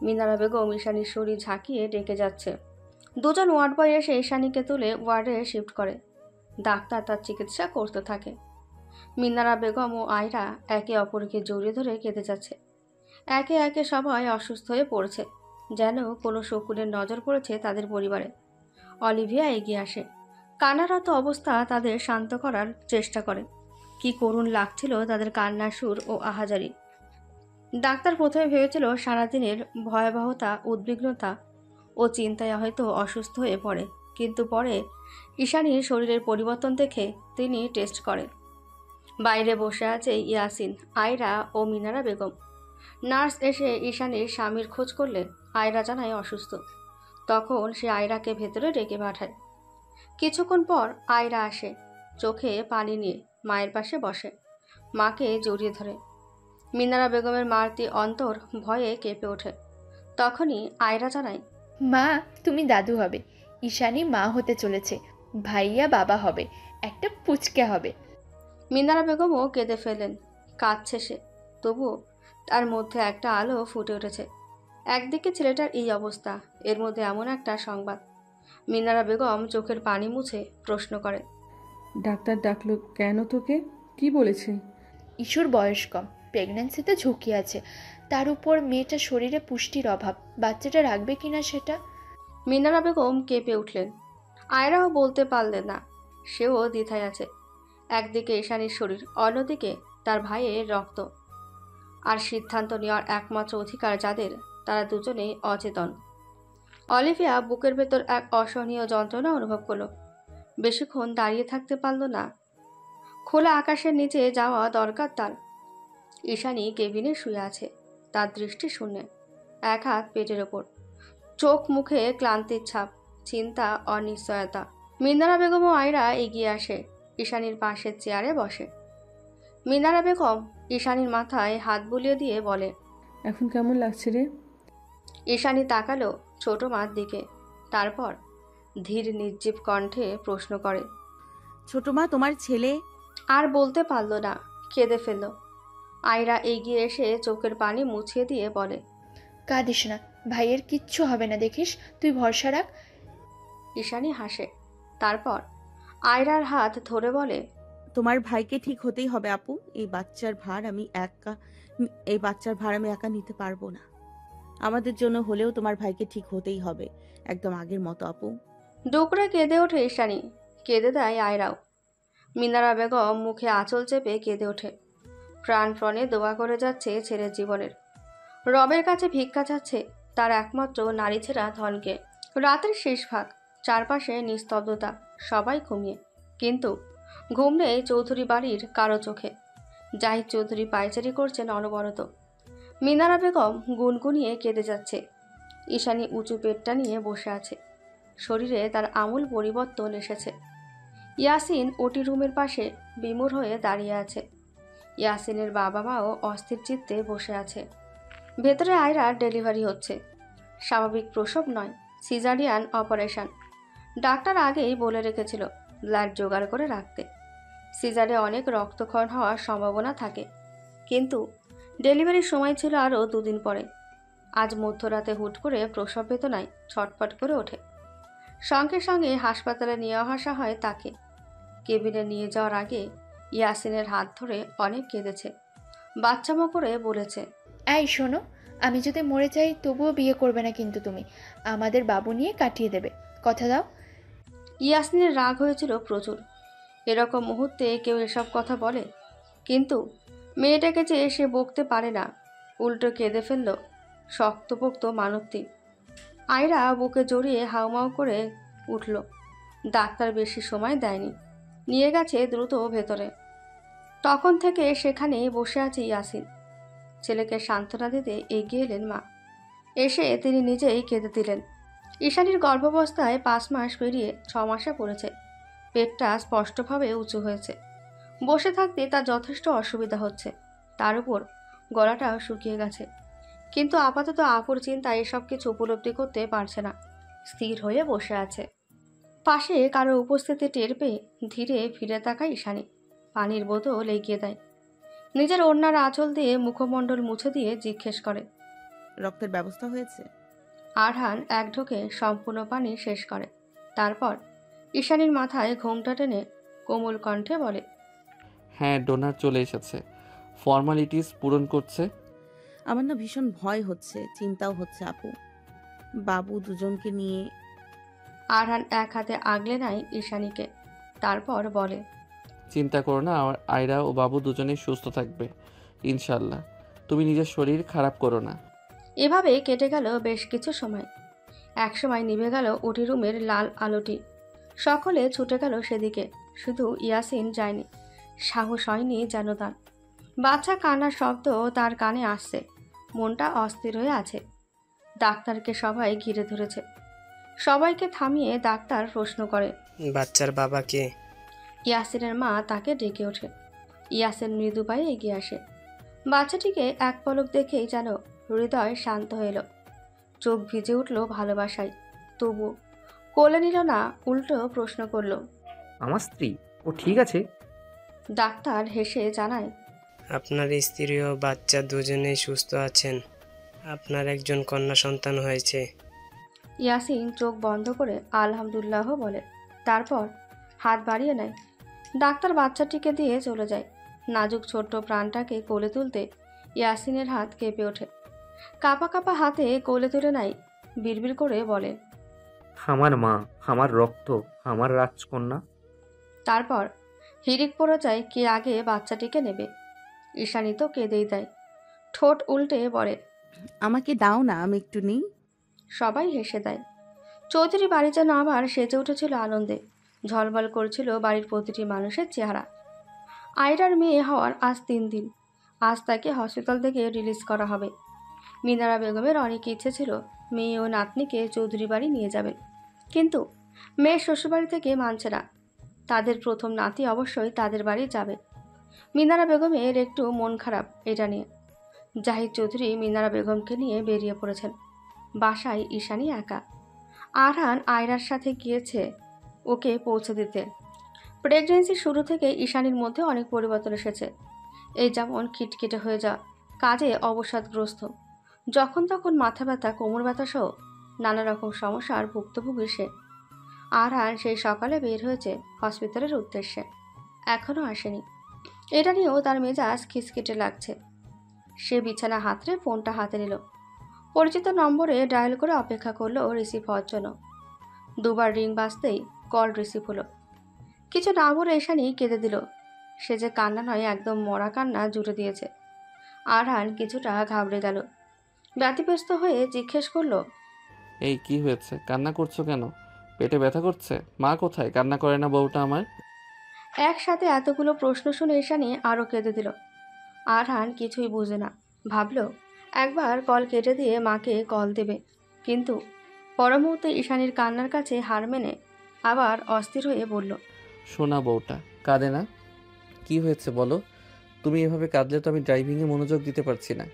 মিনারা বেগম ঈশানীর শরীর ঝাঁকিয়ে ডেকে যাচ্ছে। দুজন ওয়ার্ড বয় এসে ঈশানীকে তুলে ওয়ার্ডে শিফট করে। ডাক্তার তার চিকিৎসা করতে থাকে। মিনারা বেগম ও আয়রা একে অপরকে জড়িয়ে ধরে কেঁদে যাচ্ছে। একে একে সবাই অসুস্থ হয়ে পড়ছে, যেন কোনো শকুনের নজর পড়েছে তাদের পরিবারে। অলিভিয়া এগিয়ে আসে, কান্নারত অবস্থা তাদের শান্ত করার চেষ্টা করে। কি করুণ লাগছিল তাদের কান্নার সুর ও আহাজারি। ডাক্তার প্রথমে ভেবেছিল সারাদিনের ভয়াবহতা, উদ্বিগ্নতা ও চিন্তায় হয়তো অসুস্থ হয়ে পড়ে, কিন্তু পরে ঈশানীর শরীরের পরিবর্তন দেখে তিনি টেস্ট করে। বাইরে বসে আছে ইয়াসিন, আয়রা ও মিনারা বেগম। নার্স এসে ঈশানীর স্বামীর খোঁজ করলে আয়রা জানায় অসুস্থ। তখন সে আয়রাকে ভেতরে ডেকে পাঠায়। কিছুক্ষণ পর আয়রা আসে, চোখে পানি নিয়ে মায়ের পাশে বসে, মাকে জড়িয়ে ধরে। মিনারা বেগমের মারতি অন্তর ভয়ে কেঁপে ওঠে। তখনই আয়রা জানায়, মা, তুমি দাদু হবে, ঈশানী মা হতে চলেছে, ভাইয়া বাবা হবে, একটা পুচকে হবে। মিনারা বেগমও কেঁদে ফেলেন। কাঁদছে সে, তবুও তার মধ্যে একটা আলো ফুটে উঠেছে। একদিকে ছেলেটার এই অবস্থা, এর মধ্যে এমন একটা সংবাদ। মিনারা বেগম চোখের পানি মুছে প্রশ্ন করে, ডাক্তার ডাকলো কেন তোকে? কি বলেছে? ইস্যুর বয়স কম, প্রেগন্যান্সিতে ঝুঁকি আছে, তার উপর মেয়েটার শরীরে পুষ্টির অভাব, বাচ্চাটা রাখবে কিনা সেটা। মিনারা বেগম কেঁপে উঠলেন। আয়রাও বলতে পারলেন না, সেও দ্বিধায় আছে। একদিকে ঈশানীর শরীর, অন্যদিকে তার ভাইয়ের রক্ত। আর সিদ্ধান্ত নেওয়ার একমাত্র অধিকার যাদের, তারা দুজনেই অচেতন। অলিভিয়া বুকের ভেতর এক অসহনীয় যন্ত্রণা অনুভব করলো। বেশিক্ষণ দাঁড়িয়ে থাকতে পারল না। খোলা আকাশের নিচে যাওয়া দরকার তার। ঈশানী কেবিনে শুয়ে আছে, তার দৃষ্টি শূন্যে, এক হাত পেটের ওপর, চোখ মুখে ক্লান্তির ছাপ, চিন্তা, অনিশ্চয়তা। মিনারা বেগম ও আয়রা এগিয়ে আসে, ঈশানীর পাশের চেয়ারে বসে। মিনারা বেগম ঈশানীর মাথায় হাত বুলিয়ে দিয়ে বলে, এখন কেমন লাগছে রে? ঈশানী তাকালো ছোট মার দিকে, তারপর ধীর নির্জীব কণ্ঠে প্রশ্ন করে। ছোট মা, তোমার ছেলে? আর বলতে পারল না, কেঁদে ফেলল। আয়রা এগিয়ে এসে চোখের পানি মুছিয়ে দিয়ে বলে, কাঁদিস না, ভাইয়ের কিচ্ছু হবে না, দেখিস, তুই ভরসা রাখ। ঈশানী হাসে, তারপর আয়রার হাত ধরে বলে, তোমার ভাইকে ঠিক হতেই হবে আপু। এই বাচ্চার ভার আমি একা নিতে পারবো না। আমাদের জন্য হলেও তোমার ভাইকে ঠিক হতেই হবে, একদম আগের মতো আপু। ডুকরে কেঁদে ওঠে ঈশানী, কেঁদে দেয় আয়রাও। মিনারা বেগম মুখে আঁচল চেপে কেঁদে ওঠে। প্রাণপণে দোয়া করে যাচ্ছে ছেলের জীবনের। রবের কাছে ভিক্ষা চাচ্ছে তার একমাত্র নারী ছেঁড়া ধনকে। রাতের শেষ ভাগ, চারপাশে নিস্তব্ধতা, সবাই ঘুমিয়ে, কিন্তু ঘুম নেই চৌধুরী বাড়ির কারো চোখে। জাহিদ চৌধুরী পায়চারি করছেন অনবরত। মিনারা বেগম গুনগুনিয়ে কেঁদে যাচ্ছে। ঈশানী উঁচু পেটটা নিয়ে বসে আছে, শরীরে তার আমূল পরিবর্তন এসেছে। ইয়াসিন ওটি রুমের পাশে বিমূঢ় হয়ে দাঁড়িয়ে আছে। ইয়াসিনের বাবা মাও অস্থির চিত্তে বসে আছে। ভেতরে আয়রার ডেলিভারি হচ্ছে। স্বাভাবিক প্রসব নয়, সিজারিয়ান অপারেশন। ডাক্তার আগেই বলে রেখেছিল ব্লাড জোগাড় করে রাখতে। সিজারে অনেক রক্তক্ষরণ হওয়ার সম্ভাবনা থাকে, কিন্তু ডেলিভারির সময় ছিল আরও 2 দিন পরে। আজ মধ্যরাতে হুট করে প্রসব বেদনায় ছটফট করে ওঠে। সঙ্গে সঙ্গে হাসপাতালে নিয়ে আসা হয় তাকে। কেবিনে নিয়ে যাওয়ার আগে ইয়াসিনের হাত ধরে অনেক কেঁদেছে, বাচ্চামো করে বলেছে, এই শোনো, আমি যদি মরে যাই তবুও বিয়ে করবে না কিন্তু তুমি, আমাদের বাবু নিয়ে কাটিয়ে দেবে, কথা দাও। ইয়াসিনের রাগ হয়েছিল প্রচুর। এরকম মুহূর্তে কেউ এসব কথা বলে, কিন্তু মেয়েটাকে যে সে বকতে পারে না, উল্টো কেঁদে ফেলল শক্তপোক্ত মানবটি। আয়রা বুকে জড়িয়ে হাউমাউ করে উঠল। ডাক্তার বেশি সময় দেয়নি, নিয়ে গেছে দ্রুত ভেতরে। তখন থেকে সেখানেই বসে আছে ইয়াসিন। ছেলেকে সান্ত্বনা দিতে এগিয়ে এলেন মা। এসে তিনি নিজেই কেঁদে দিলেন। ঈশানীর গর্ভাবস্থায় 5 মাস পেরিয়ে 6 মাসে পড়েছে। পেটটা স্পষ্টভাবে উঁচু হয়েছে। বসে থাকতে তার যথেষ্ট অসুবিধা হচ্ছে, তার উপর গলাটাও শুকিয়ে গেছে। কিন্তু আপাতত আপুর চিন্তায় এসব কিছু উপলব্ধি করতে পারছে না, স্থির হয়ে বসে আছে। পাশে কারো উপস্থিতি টের পেয়ে ধীরে ফিরে তাকায় ঈশানী। পানির বোতল এগিয়ে দেয়। নিজের ওড়নার আঁচল দিয়ে মুখমণ্ডল মুছে দিয়ে জিজ্ঞেস করে, রক্তের ব্যবস্থা হয়েছে? আরহান এক ঢোকে সম্পূর্ণ পানি শেষ করে। তারপর ঈশানীর মাথায় ঘোমটা টেনে কোমল কণ্ঠে বলে, হ্যাঁ, ডোনার চলে এসেছে, ফর্মালিটিস পূরণ করছে। আমার না ভীষণ ভয় হচ্ছে, চিন্তাও হচ্ছে আপু, বাবু দুজনকে নিয়ে। আরহান এক হাতে আগলে নেয় ঈশানীকে, তারপর বলে, চিন্তা করো না, আমার আয়রা ও বাবু দুজনেই সুস্থ থাকবে ইনশাল্লাহ। তুমি নিজের শরীর খারাপ করো না। এভাবে কেটে গেল বেশ কিছু সময়। এক সময় নিভে গেল ওটি রুমের লাল আলোটি। সকলে ছুটে গেল সেদিকে, শুধু ইয়াসিন যায়নি। সাহস হয়নি যেন তার। বাচ্চা কান্নার শব্দ তার কানে আসছে, মনটা অস্থির হয়ে আছে। ডাক্তারকে সবাই ঘিরে ধরেছে। সবাইকে থামিয়ে ডাক্তার প্রশ্ন করে, বাচ্চার বাবা কে? ইয়াসিনের মা তাকে ডেকে ওঠে। ইয়াসিন মৃদু পায়ে এগিয়ে আসে। বাচ্চাটিকে এক পলক দেখেই যেন হৃদয় শান্ত হয়ে এলো। চোখ ভিজে উঠল ভালোবাসায়। তবু কোলে নিল না, উল্টো প্রশ্ন করল। আমার স্ত্রী ও ঠিক আছে? ডাক্তার হেসে জানায়, আপনার স্ত্রী ও বাচ্চা দুজনেই সুস্থ আছেন। আপনার একজন কন্যা সন্তান হয়েছে। ইয়াসিন চোখ বন্ধ করে আলহামদুলিল্লাহ বলে, তারপর হাত বাড়িয়ে নেয়। ডাক্তার বাচ্চাটিকে দিয়ে চলে যায়। নাজুক ছোট্ট প্রাণটাকে কোলে তুলতে ইয়াসিনের হাত কেঁপে ওঠে। কাঁপা কাঁপা হাতে কোলে তুলে নেয়, বিড়বিড় করে বলে, আমার মা, আমার রক্ত, আমার রাজকন্যা। তারপর হিড়িক পড়ে যায় কে আগে বাচ্চাটিকে নেবে। ঈশানী তো কেঁদেই দেয়, ঠোঁট উল্টে বলে, আমাকে দাও না, আমি একটু নিই। সবাই হেসে দেয়। চৌধুরী বাড়ি যেন আবার সেজে উঠেছিল আনন্দে। ঝলমল করছিল বাড়ির প্রতিটি মানুষের চেহারা। আয়রার মেয়ে হওয়ার আজ 3 দিন। আজ তাকে হসপিটাল থেকে রিলিজ করা হবে। মিনারা বেগমের অনেক ইচ্ছে ছিল মেয়ে ও নাতনিকে চৌধুরী বাড়ি নিয়ে যাবেন, কিন্তু মেয়ে শ্বশুরবাড়ি থেকে মানছে না। তাদের প্রথম নাতি অবশ্যই তাদের বাড়ি যাবে। মিনারা বেগমের একটু মন খারাপ এটা নিয়ে। জাহিদ চৌধুরী মিনারা বেগমকে নিয়ে বেরিয়ে পড়েছেন। বাসায় ঈশানী একা। আরহান আয়রার সাথে গিয়েছে ওকে পৌঁছে দিতে। প্রেগনেন্সির শুরু থেকে ঈশানীর মধ্যে অনেক পরিবর্তন এসেছে। এই যেমন খিটখিটে হয়ে যাওয়া, কাজে অবসাদগ্রস্ত, যখন তখন মাথা ব্যথা, কোমর ব্যথা সহ নানা রকম সমস্যার ভুক্তভোগী সে। আরহান সেই সকালে বের হয়েছে হসপিটালের উদ্দেশ্যে, এখনও আসেনি। এটা নিয়েও তার মেজাজ খিটখিটে লাগছে। সে বিছানা হাতড়ে ফোনটা হাতে নিল। পরিচিত নম্বরে ডায়াল করে অপেক্ষা করলো রিসিভ হওয়ার জন্য। 2বার রিং বাজতেই কল রিসিভ হলো। কিছু না বলে ঈশানী কেঁদে দিল। সে যে কান্না নয়, একদম মরা কান্না জুড়ে দিয়েছে। আরহান কিছুটা ঘাবড়ে গেল। ব্যতিব্যস্ত হয়ে জিজ্ঞেস করলো, এই কি হয়েছে? কান্না করছো কেন? পেটে ব্যথা করছে? মা কোথায়? কান্না করে না বউটা আমার? একসাথে এতগুলো প্রশ্ন শুনে ঈশানী আরও কেঁদে দিল। আরহান কিছুই বুঝে না। ভাবল একবার কল কেটে দিয়ে মাকে কল দেবে, কিন্তু পর মুহূর্তে ঈশানীর কান্নার কাছে হার মেনে আবার অস্থির হয়ে বলল, শোনা বউটা কাঁদে না? কি হয়েছে বলো? তুমি এভাবে কাঁদলে তো আমি ড্রাইভিংয়ে মনোযোগ দিতে পারছি না।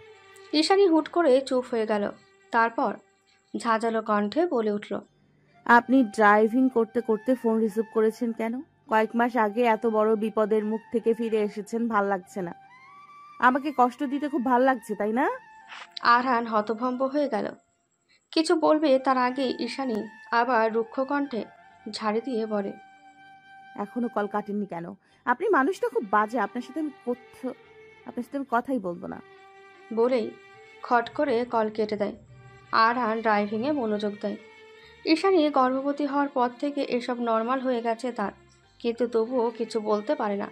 ঈশানী হুট করে চুপ হয়ে গেল। তারপর ঝাঁঝালো কণ্ঠে বলে উঠল, আপনি ড্রাইভিং করতে করতে ফোন রিসিভ করেছেন কেন? কয়েক মাস আগে এত বড় বিপদের মুখ থেকে ফিরে এসেছেন, ভাল লাগছে না? আমাকে কষ্ট দিতে খুব ভাল লাগছে, তাই না? আরহান হতভম্ব হয়ে গেল। কিছু বলবে তার আগে ঈশানী আবার রুক্ষ কণ্ঠে ঝাড়ি দিয়ে বলে, এখনো কল কাটেননি কেন? আপনি মানুষটা খুব বাজে, আপনার সাথে আমি কথাই বলবো না। বলেই খট করে কল কেটে দেয়। আরহান ড্রাইভিংয়ে মনোযোগ দেয়। ঈশানী গর্ভবতী হওয়ার পর থেকে এসব নর্মাল হয়ে গেছে তার, কিন্তু তবুও কিছু বলতে পারে না।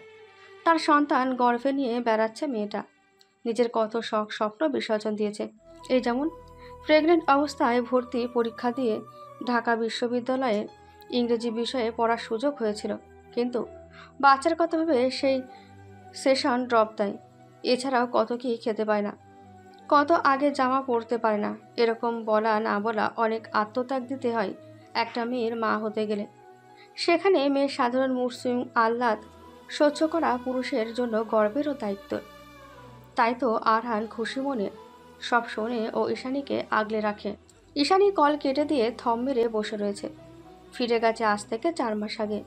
তার সন্তান গর্ভে নিয়ে বেড়াচ্ছে মেয়েটা। নিজের কত শখ স্বপ্ন বিসর্জন দিয়েছে। এই যেমন প্রেগনেন্ট অবস্থায় ভর্তি পরীক্ষা দিয়ে ঢাকা বিশ্ববিদ্যালয়ে ইংরেজি বিষয়ে পড়ার সুযোগ হয়েছিল, কিন্তু বাচ্চার কথা ভেবে সেই সেশন ড্রপ দেয়। এছাড়াও কত কি খেতে পায় না, কত আগে জামা পরতে পারে না। এরকম বলা না বলা অনেক আত্মত্যাগ দিতে হয় একটা মেয়ের মা হতে গেলে। সেখানে মেয়ের সাধারণ মুসলিম আহ্লাদ সহ্য করা পুরুষের জন্য গর্বেরও দায়িত্ব। তাই তো আরহান খুশি মনে সব শোনে ও ঈশানীকে আগলে রাখে। ঈশানী কল কেটে দিয়ে থম মেরে বসে রয়েছে। ফিরে গেছে আজ থেকে 4 মাস আগে,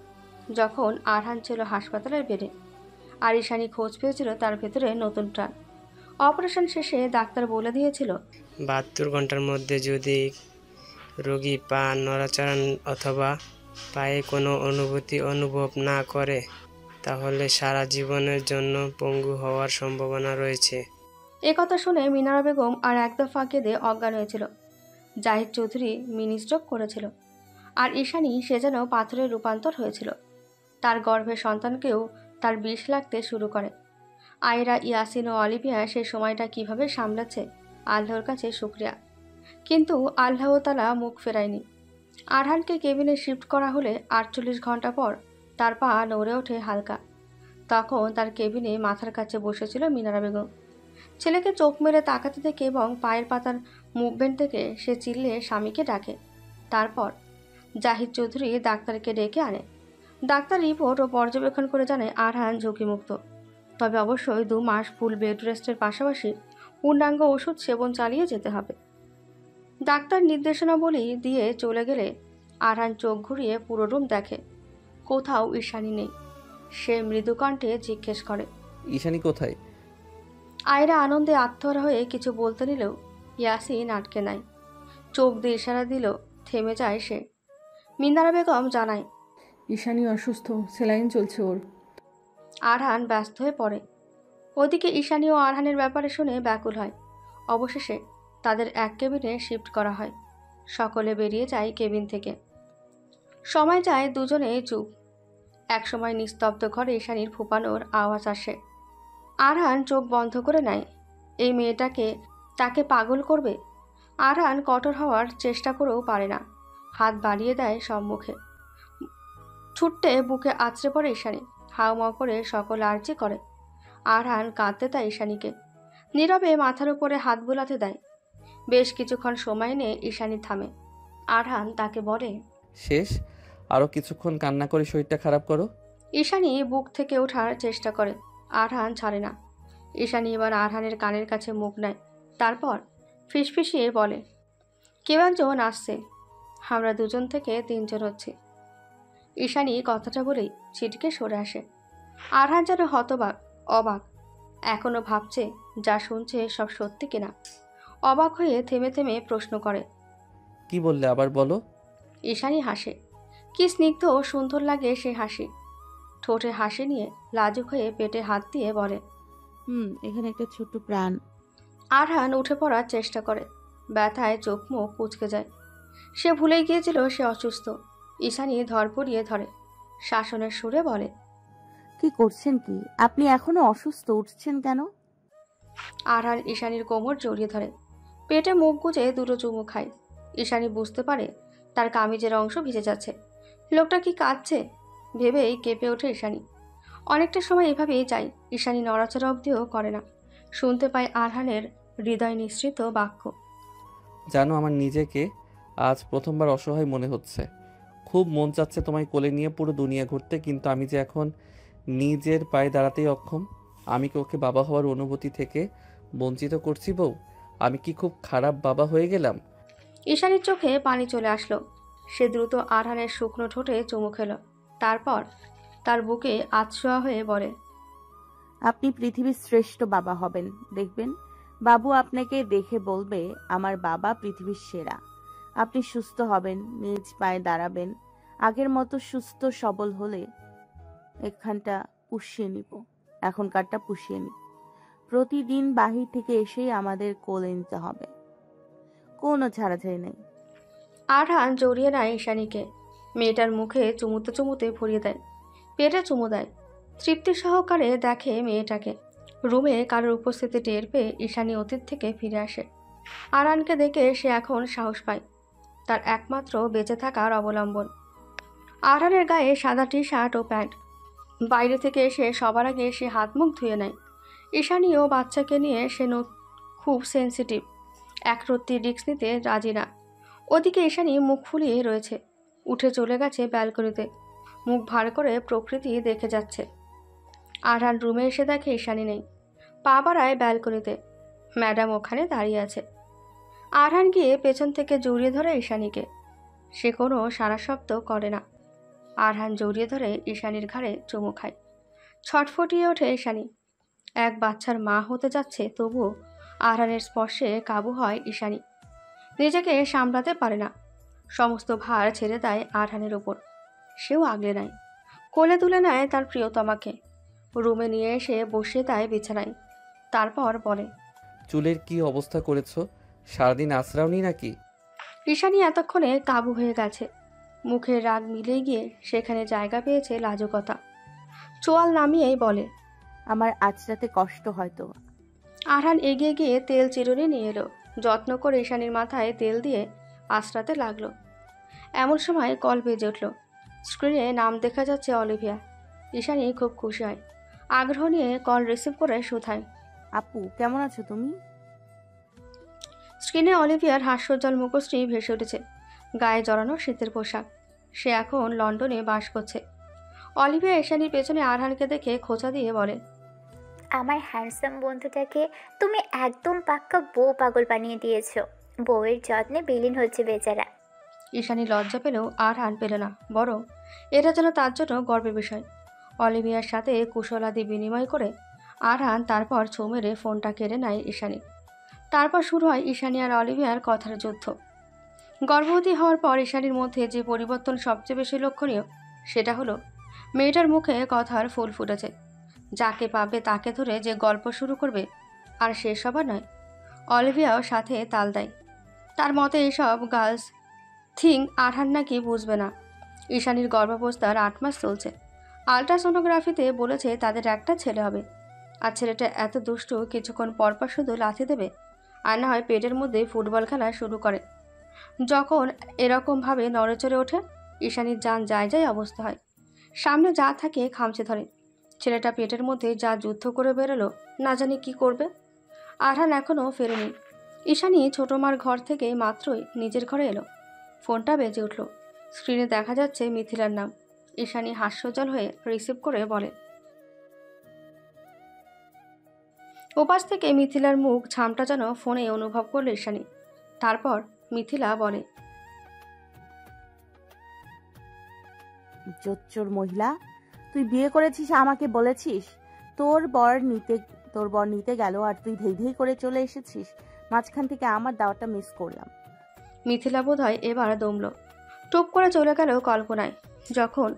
যখন আরহান ছিল হাসপাতালের বেডে, আর ঈশানী খোঁজ পেয়েছিল তার ভেতরে নতুন প্রাণ। অপারেশন শেষে ডাক্তার বলে দিয়েছিল, 72 ঘন্টার মধ্যে যদি রোগী পা নড়াচড়া অথবা পায়ে কোনো অনুভূতি অনুভব না করে, তাহলে সারা জীবনের জন্য পঙ্গু হওয়ার সম্ভাবনা রয়েছে। কথা শুনে মিনারা বেগম আর এক দফা কেঁদে অজ্ঞান হয়েছিল। জাহিদ চৌধুরী মিনি স্ট্রোক করেছিল, আর ঈশানী সে যেন পাথরের রূপান্তর হয়েছিল। তার গর্ভের সন্তানকেও তার বিষ লাগতে শুরু করে। আয়রা, ইয়াসিন ও অলিভিয়া সেই সময়টা কিভাবে সামলাচ্ছে আল্লাহর কাছে শুকরিয়া। কিন্তু আল্লাহ তাআলা মুখ ফেরায়নি। আরহানকে কেবিনে শিফট করা হলে 48 ঘন্টা পর তার পা নড়ে ওঠে হালকা। তখন তার কেবিনে মাথার কাছে বসেছিল মিনারা বেগম। ছেলেকে চোখ মেরে তাকাতে দেখে এবং পায়ের পাতার মুভমেন্ট দেখে সে চিল্লে স্বামীকে ডাকে। তারপর জাহিদ চৌধুরী ডাক্তারকে ডেকে আনে। ডাক্তার রিপোর্ট ও পর্যবেক্ষণ করে জানায় আরহান ঝুঁকিমুক্ত, তবে অবশ্যই 2 মাস ফুল বেড রেস্টের পাশাপাশি পূর্ণাঙ্গ ওষুধ সেবন চালিয়ে যেতে হবে। ডাক্তার নির্দেশনাবলী দিয়ে চলে গেলে আরহান চোখ ঘুরিয়ে পুরো রুম দেখে। কোথাও ঈশানী নেই। সে মৃদু কণ্ঠে জিজ্ঞেস করে, ঈশানী কোথায়? আয়রা আনন্দে আত্মহারা হয়ে কিছু বলতে নিলেও ইয়াসিন আটকে নাই। চোখ দিয়ে ইশারা দিল, থেমে যায় সে। মিনারা বেগম জানায়, ঈশানী অসুস্থ, সেলাইন চলছে ওর। আরহান ব্যস্ত হয়ে পড়ে। ওদিকে ঈশানী ও আরহানের ব্যাপারে শুনে ব্যাকুল হয়। অবশেষে তাদের এক কেবিনে শিফট করা হয়। সকলে বেরিয়ে যায় কেবিন থেকে। সময় যায়, দুজনে চুপ। একসময় নিস্তব্ধ ঘরে ঈশানীর ফুপানোর আওয়াজ আসে। আরহান চোখ বন্ধ করে নেয়। এই মেয়েটাকে তাকে পাগল করবে। আরহান কঠোর হওয়ার চেষ্টা করেও পারে না। হাত বাড়িয়ে দেয় সম্মুখে। ছুটতে বুকে আছড়ে পড়ে ঈশানী। হাউমাউ করে সকল আর্জি করে। আরহান কাঁদতে দেয় ঈশানীকে। নীরবে মাথার উপরে হাত বুলাতে দেয়। বেশ কিছুক্ষণ সময় নিয়ে ঈশানী থামে। আরহান তাকে বলে, শেষ? আরও কিছুক্ষণ কান্না করে শরীরটা খারাপ করো। ঈশানী বুক থেকে ওঠার চেষ্টা করে। আরহান ছাড়ে না। ঈশানী এবার আরহানের কানের কাছে মুখ নেয়। তারপর ফিসফিসিয়ে বলে, কেউ একজন আসছে। আমরা 2 থেকে 3 জন হচ্ছি। ঈশানী কথাটা বলেই ছিটকে সরে আসে। আরহান যেন হতবাক, অবাক। এখনো ভাবছে যা শুনছে সব সত্যি কিনা। অবাক হয়ে থেমে থেমে প্রশ্ন করে, কি বললে আবার বলো। ঈশানী হাসে। কি স্নিগ্ধ ও সুন্দর লাগে সে হাসি। ঠোঁটে হাসি নিয়ে লাজুক হয়ে পেটে হাত দিয়ে বলে, এখানে একটা ছোট্ট প্রাণ। আরহান উঠে পড়ার চেষ্টা করে। ব্যথায় চোখ মুখ কুঁচকে যায়। সে ভুলে গিয়েছিল সে অসুস্থ। ঈশানী ধরপড়িয়ে ধরে। শাসনের সুরে বলে, কি করছেন কি? আপনি এখনো অসুস্থ, উঠছেন কেন? আরহান ঈশানীর কোমর জড়িয়ে ধরে। পেটে মুখ গুজে 2 চুমু খায়। ঈশানী বুঝতে পারে তার কামিজের অংশ ভিজে যাচ্ছে। লোকটা কি কাঁদছে ভেবেই কেঁপে ওঠে ঈশানী। অনেকটা সময় এভাবেই যায়। ঈশানী নড়াচড়া অবধিও করে না। শুনতে পায় আরহানের হৃদয় নিঃসৃত বাক্য, জানো, আমার নিজেকে আজ প্রথমবার অসহায় মনে হচ্ছে। খুব মন চাচ্ছে তোমায় কোলে নিয়ে পুরো দুনিয়া ঘুরতে, কিন্তু আমি যে এখন নিজের পায়ে দাঁড়াতেই অক্ষম। আমি কি ওকে বাবা হওয়ার অনুভূতি থেকে বঞ্চিত করছি বউ? আমি কি খুব খারাপ বাবা হয়ে গেলাম? ঈশানীর চোখে পানি চলে আসলো। সে দ্রুত আরহানের শুকনো ঠোঁটে চুমু খেল। তারপর তার বুকে আতশোয়া হয়ে বলে, আপনি পৃথিবীর শ্রেষ্ঠ বাবা হবেন, দেখবেন বাবু আপনাকে দেখে বলবে আমার বাবা পৃথিবীর সেরা। আপনি সুস্থ হবেন, নিজ পায়ে দাঁড়াবেন। আগের মতো সুস্থ সবল হলে এখানটা পুষিয়ে নিব, এখনকারটা পুষিয়ে নিব। প্রতিদিন বাহির থেকে এসেই আমাদের কোলে নিতে হবে, কোনো ছাড়াছাড়ি নেই। আরহান জড়িয়ে নেয় ঈশানীকে। মেয়েটার মুখে চুমুতে চুমুতে ভরিয়ে দেয়। পেটে চুমু দেয়। তৃপ্তি সহকারে দেখে মেয়েটাকে। রুমে কারোর উপস্থিতি টের পেয়ে ঈশানী অতীত থেকে ফিরে আসে। আরহানকে দেখে সে এখন সাহস পায়। তার একমাত্র বেঁচে থাকার অবলম্বন। আরহানের গায়ে সাদা টি শার্ট ও প্যান্ট। বাইরে থেকে এসে সবার আগে সে হাত মুখ ধুয়ে নেয়। ঈশানী ও বাচ্চাকে নিয়ে সে খুব সেন্সিটিভ। একরত্তি রিস্ক নিতে রাজি না। ওদিকে ঈশানী মুখ ফুলিয়ে রয়েছে। উঠে চলে গেছে ব্যালকনিতে। মুখ ভার করে প্রকৃতি দেখে যাচ্ছে। আরহান রুমে এসে দেখে ঈশানী নেই। পা বাড়ায় ব্যালকনিতে। ম্যাডাম ওখানে দাঁড়িয়ে আছে। আরহান গিয়ে পেছন থেকে জড়িয়ে ধরে ঈশানীকে। সে কোনো সারা শব্দ করে না। আরহান জড়িয়ে ধরে ঈশানীর ঘাড়ে চুমু খায়। ছটফটিয়ে ওঠে ঈশানী। এক বাচ্চার মা হতে যাচ্ছে, তবুও আরহানের স্পর্শে কাবু হয় ঈশানী। নিজেকে সামলাতে পারে না। সমস্ত ভার ছেড়ে দেয় আরহানের ওপর। সেও আগলে নেয়। কোলে তুলে নেয় তার প্রিয়তমাকে। রুমে নিয়ে এসে বসিয়ে দেয় বিছানায়। তারপর বলে, চুলের কি অবস্থা করেছো? সারাদিন আশ্রাওনি নাকি? ঈশানী এতক্ষণে কাবু হয়ে গেছে। মুখের রাগ মিলে গিয়ে সেখানে জায়গা পেয়েছে লাজুকতা। চোয়াল নামিয়েই বলে, আমার আজ রাতে কষ্ট হয়তো। আরহান এগিয়ে গিয়ে তেল চিরুনি নিয়ে এলো। যত্ন করে ঈশানীর মাথায় তেল দিয়ে আঁচড়াতে লাগলো। এমন সময় কল বেজে উঠল। স্ক্রিনে নাম দেখা যাচ্ছে অলিভিয়া। ঈশানী খুব খুশি হয়। আগ্রহ নিয়ে কল রিসিভ করে শুধায়। আপু কেমন আছো তুমি? স্ক্রিনে অলিভিয়ার হাস্যোজ্জ্বল মুখশ্রী ভেসে উঠেছে, গায়ে জড়ানো শীতের পোশাক। সে এখন লন্ডনে বাস করছে। অলিভিয়া ঈশানীর পেছনে আরহানকে দেখে খোঁচা দিয়ে বলে, আমার হ্যান্ডসাম বন্ধুটাকে তুমি একদম পাক্কা বউ পাগল বানিয়ে দিয়েছো। বউয়ের যত্নে বিলীন হচ্ছে বেচারা। ঈশানী লজ্জা পেলেও আরহান পেল না, বরং এটা যেন তার জন্য গর্বের বিষয়। অলিভিয়ার সাথে কুশলাদি বিনিময় করে আরহান তারপর ছোঁ মেরে ফোনটা কেড়ে নেয় ঈশানী। তারপর শুরু হয় ঈশানী আর অলিভিয়ার কথার যুদ্ধ। গর্ভবতী হওয়ার পর ঈশানীর মধ্যে যে পরিবর্তন সবচেয়ে বেশি লক্ষণীয় সেটা হলো মেয়েটার মুখে কথার ফুল ফুটেছে। যাকে পাবে তাকে ধরে যে গল্প শুরু করবে, আর সে সবার নয়। অলিভিয়াও সাথে তাল দেয়। তার মতে এসব গার্লস থিং আরহান নাকি বুঝবে না। ঈশানীর গর্ভাবস্থার 8 মাস চলছে। আলট্রাসোনোগ্রাফিতে বলেছে তাদের একটা ছেলে হবে। আর ছেলেটা এত দুষ্টু, কিছুক্ষণ পরপর শুধু লাথি দেবে, আর না হয় পেটের মধ্যে ফুটবল খেলা শুরু করে। যখন এরকমভাবে নড়েচড়ে ওঠে, ঈশানীর জান যায় যায় অবস্থা হয়। সামনে যা থাকে খামচে ধরে। ছেলেটা পেটের মধ্যে যা যুদ্ধ করে বেরোলো, না জানি কি করবে। আরহান এখনও ফেরেনি। ঈশানী ছোট মার ঘর থেকে মাত্রই নিজের ঘরে এলো। ফোনটা বেজে উঠল। স্ক্রিনে দেখা যাচ্ছে মিথিলার নাম। ঈশানী হাস্যজ্জ্বল হয়ে রিসিভ করে বলে। ওপাশ থেকে মিথিলার মুখ ছামটা যেন ফোনে অনুভব করল ঈশানী। তারপর মিথিলা বলে, জোচ্চোর মহিলা, তুই বিয়ে করেছিস, আমাকে বলেছিস? তোর বর নিতে গেল আর তুই ধেই ধেই করে চলে এসেছিস। মাঝখান থেকে আমার দাওয়াতটা মিস করলাম। মিথিলা বোধহয় এবার দমল। টুপ করে চলে গেল কল্পনায়। যখন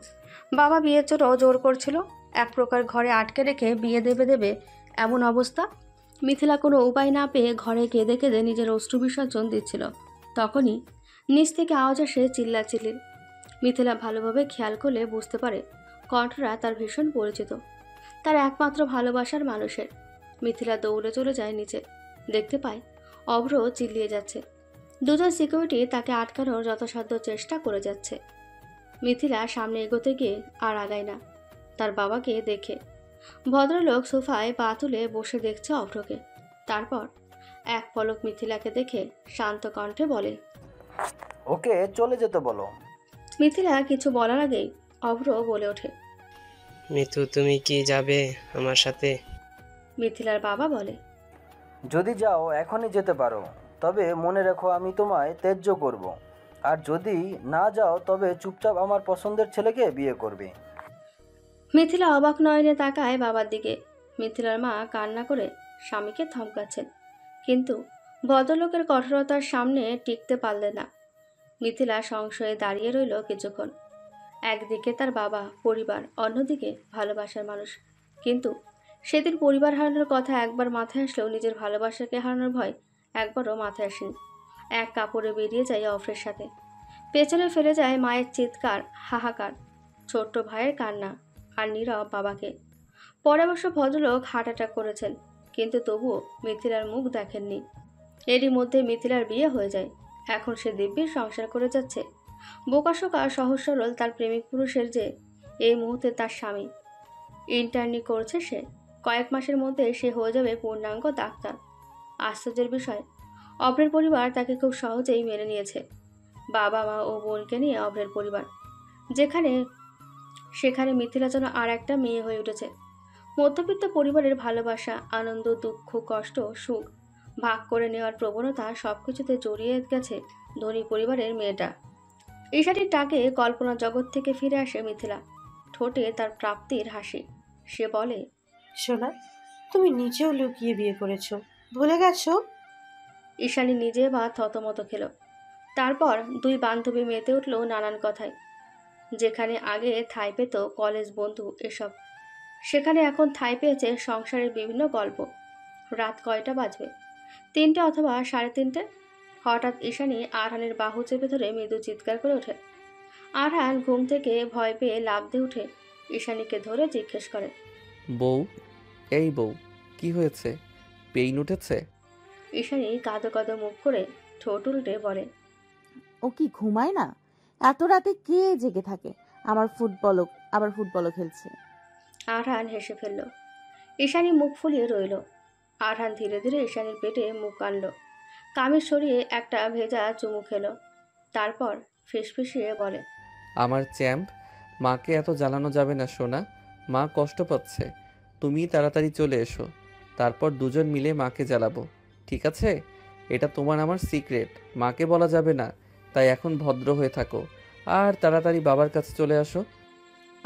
বাবা বিয়ের জন্য জোর করছিল, এক প্রকার ঘরে আটকে রেখে বিয়ে দেবে এমন অবস্থা। মিথিলা কোনো উপায় না পেয়ে ঘরে কেঁদে কেঁদে নিজের অশ্রু বিসর্জন দিচ্ছিল। তখনই নিচ থেকে আওয়াজ আসে চিল্লাচিল্লির। মিথিলা ভালোভাবে খেয়াল করলে বুঝতে পারে কণ্ঠটা তার ভীষণ পরিচিত, তার একমাত্র ভালোবাসার মানুষের। মিথিলা দৌড়ে চলে যায় নিচে। দেখতে পায় অভ্র চিল্লিয়ে যাচ্ছে। দুজন সিকিউরিটি তাকে আটকানোর যথাসাধ্য চেষ্টা করে যাচ্ছে। মিথিলা সামনে এগোতে গিয়ে আর আগায় না। তার বাবাকে দেখে ভদ্রলোক সোফায় পা তুলে বসে দেখছে অভ্রকে। তারপর এক পলক মিথিলাকে দেখে শান্ত কণ্ঠে বলে, ওকে চলে যেতে বলো। মিথিলা কিছু বলার আগেই অভ্র বলে ওঠে, মিথু তুমি কি যাবে আমার সাথে? মিথিলার বাবা বলে, যদি যাও এখনই যেতে পারো, তবে মনে রেখো আমি তোমায় ত্যায্য করব। আর যদি না যাও তবে চুপচাপ আমার পছন্দের ছেলেকে বিয়ে করবে। মিথিলা অবাক নয়নে তাকায় বাবার দিকে। মিথিলার মা কান্না করে স্বামীকে থমকাচ্ছেন, কিন্তু ভদ্রলোকের কঠোরতার সামনে টিকতে পারলেন না। মিথিলা সংশয়ে দাঁড়িয়ে রইল কিছুক্ষণ। একদিকে তার বাবা, পরিবার, অন্যদিকে ভালোবাসার মানুষ। কিন্তু সেদিন পরিবার হারানোর কথা একবার মাথায় আসলেও নিজের ভালোবাসাকে হারানোর ভয় একবারও মাথায় আসেনি। এক কাপড়ে বেরিয়ে যায় অফরের সাথে। পেছনে ফেলে যায় মায়ের চিৎকার, হাহাকার, ছোট্ট ভাইয়ের কান্না আর নীরব বাবাকে। পরে অবশ্য ভদ্রলোক হার্ট অ্যাটাক করেছেন, কিন্তু তবুও মিথিলার মুখ দেখেননি। এরই মধ্যে মিথিলার বিয়ে হয়ে যায়। এখন সে দিব্যির সংসার করে যাচ্ছে। বোকাশোকা সহজ সরল তার প্রেমিক পুরুষের যে এই মুহূর্তে তার স্বামী। ইন্টার্নি করছে সে। কয়েক মাসের মধ্যে সে হয়ে যাবে পূর্ণাঙ্গ ডাক্তার। আশ্চর্যের বিষয়, অভ্রের পরিবার তাকে খুব সহজেই মেনে নিয়েছে। বাবা মা ও বোনকে নিয়ে অভ্রের পরিবার সেখানে মিথিলা যেন আর একটা মেয়ে হয়ে উঠেছে। মধ্যবিত্ত পরিবারের ভালোবাসা, আনন্দ, দুঃখ, কষ্ট, সুখ ভাগ করে নেওয়ার প্রবণতা সবকিছুতে জড়িয়ে গেছে ধনী পরিবারের মেয়েটা। ঈশানীর ডাকে কল্পনা জগৎ থেকে ফিরে আসে মিথিলা। ঠোঁটে তার প্রাপ্তির হাসি। সে বলে, সোনা, তুমি নিজেও লুকিয়ে বিয়ে করেছো, ভুলে গেছো? ঈশানী নিজে বা থতমত খেল। তারপর দুই বান্ধবী মেতে উঠল নানান কথায়। যেখানে আগে ঠাঁই পেত কলেজ বন্ধু এসব, সেখানে এখন ঠাঁই পেয়েছে সংসারের বিভিন্ন গল্প। রাত কয়টা বাজবে? 3টে অথবা 3:30। হঠাৎ ঈশানী আরহানের বাহু চেপে ধরে মৃদু চিৎকার করে ওঠে। আরহান ঘুম থেকে ভয় পেয়ে লাফ দিয়ে উঠে ঈশানীকে ধরে জিজ্ঞেস করে, বউ, এই বউ, কি হয়েছে? পেইন উঠেছে? ঈশানী কাঁদো কাঁদো মুখ করে ঠোঁট উল্টে বলে, ও কি ঘুমায় না? এত রাতে কে জেগে থাকে? আবার ফুটবলও খেলছে। আরহান হেসে ফেলল। ঈশানী মুখ ফুলিয়ে রইল। আরহান ধীরে ধীরে ঈশানীর পেটে মুখ আনলো, কামিজ সরিয়ে একটা ভেজা চুমু খেলো। তারপর ফিসফিসিয়ে বলে, আমার চ্যাম্প, মাকে এত জ্বালানো যাবে না সোনা, মা কষ্ট পাচ্ছে। তুমি তাড়াতাড়ি চলে এসো, তারপর দুজন মিলে মাকে জ্বালাবো, ঠিক আছে? এটা তোমার আমার সিক্রেট, মাকে বলা যাবে না, তাই এখন ভদ্র হয়ে থাকো আর তাড়াতাড়ি বাবার কাছে চলে আসো।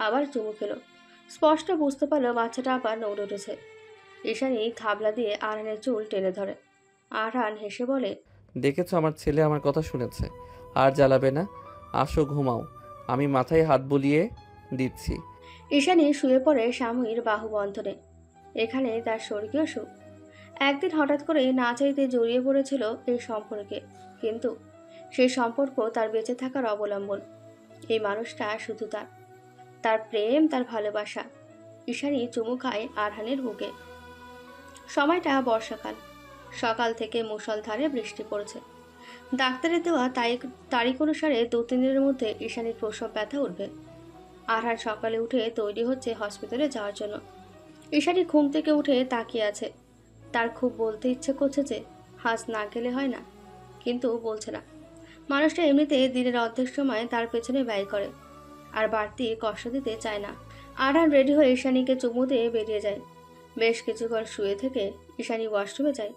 আবার চুমু খেলো। স্পষ্ট বুঝতে পারলো বাচ্চাটা আবার নড়ে উঠেছে। ঈশানী থাবলা দিয়ে আরহানের চুল টেনে ধরে। আরহান হেসে বলে, দেখেছো, আমার ছেলে আমার কথা শুনেছে, আর জ্বালাবে না। আসো ঘুমাও, আমি মাথায় হাত বুলিয়ে দিচ্ছি। ঈশানী শুয়ে পড়ে স্বামীর বাহু বন্ধনে। এখানে তার স্বর্গীয় সুখ। একদিন হঠাৎ করে না চাইতে জড়িয়ে পড়েছিল এই সম্পর্কে, কিন্তু সেই সম্পর্ক তার বেঁচে থাকার অবলম্বন। এই মানুষটা শুধু তার প্রেম, তার ভালোবাসা। ঈশানী চুমু খায় আরহানের বুকে। সময়টা বর্ষাকাল। সকাল থেকে মুষলধারে বৃষ্টি পড়ছে। ডাক্তারের দেওয়া তারিখ অনুসারে 2-3 দিনের মধ্যে ঈশানীর প্রসব ব্যথা উঠবে। আরহান সকালে উঠে তৈরি হচ্ছে হসপিটালে যাওয়ার জন্য। ঈশানী ঘুম থেকে উঠে তাকিয়ে আছে। তার খুব বলতে ইচ্ছে করছে যে হাজ না গেলে হয় না, কিন্তু বলছে না। মানুষটা এমনিতে দিনের অর্ধেক সময় তার পেছনে ব্যয় করে, আর বাড়তি কষ্ট দিতে চায় না। আরহান রেডি হয়ে ঈশানীকে চুমু দিয়ে বেরিয়ে যায়। বেশ কিছুক্ষণ শুয়ে থেকে ঈশানী ওয়াশরুমে যায়।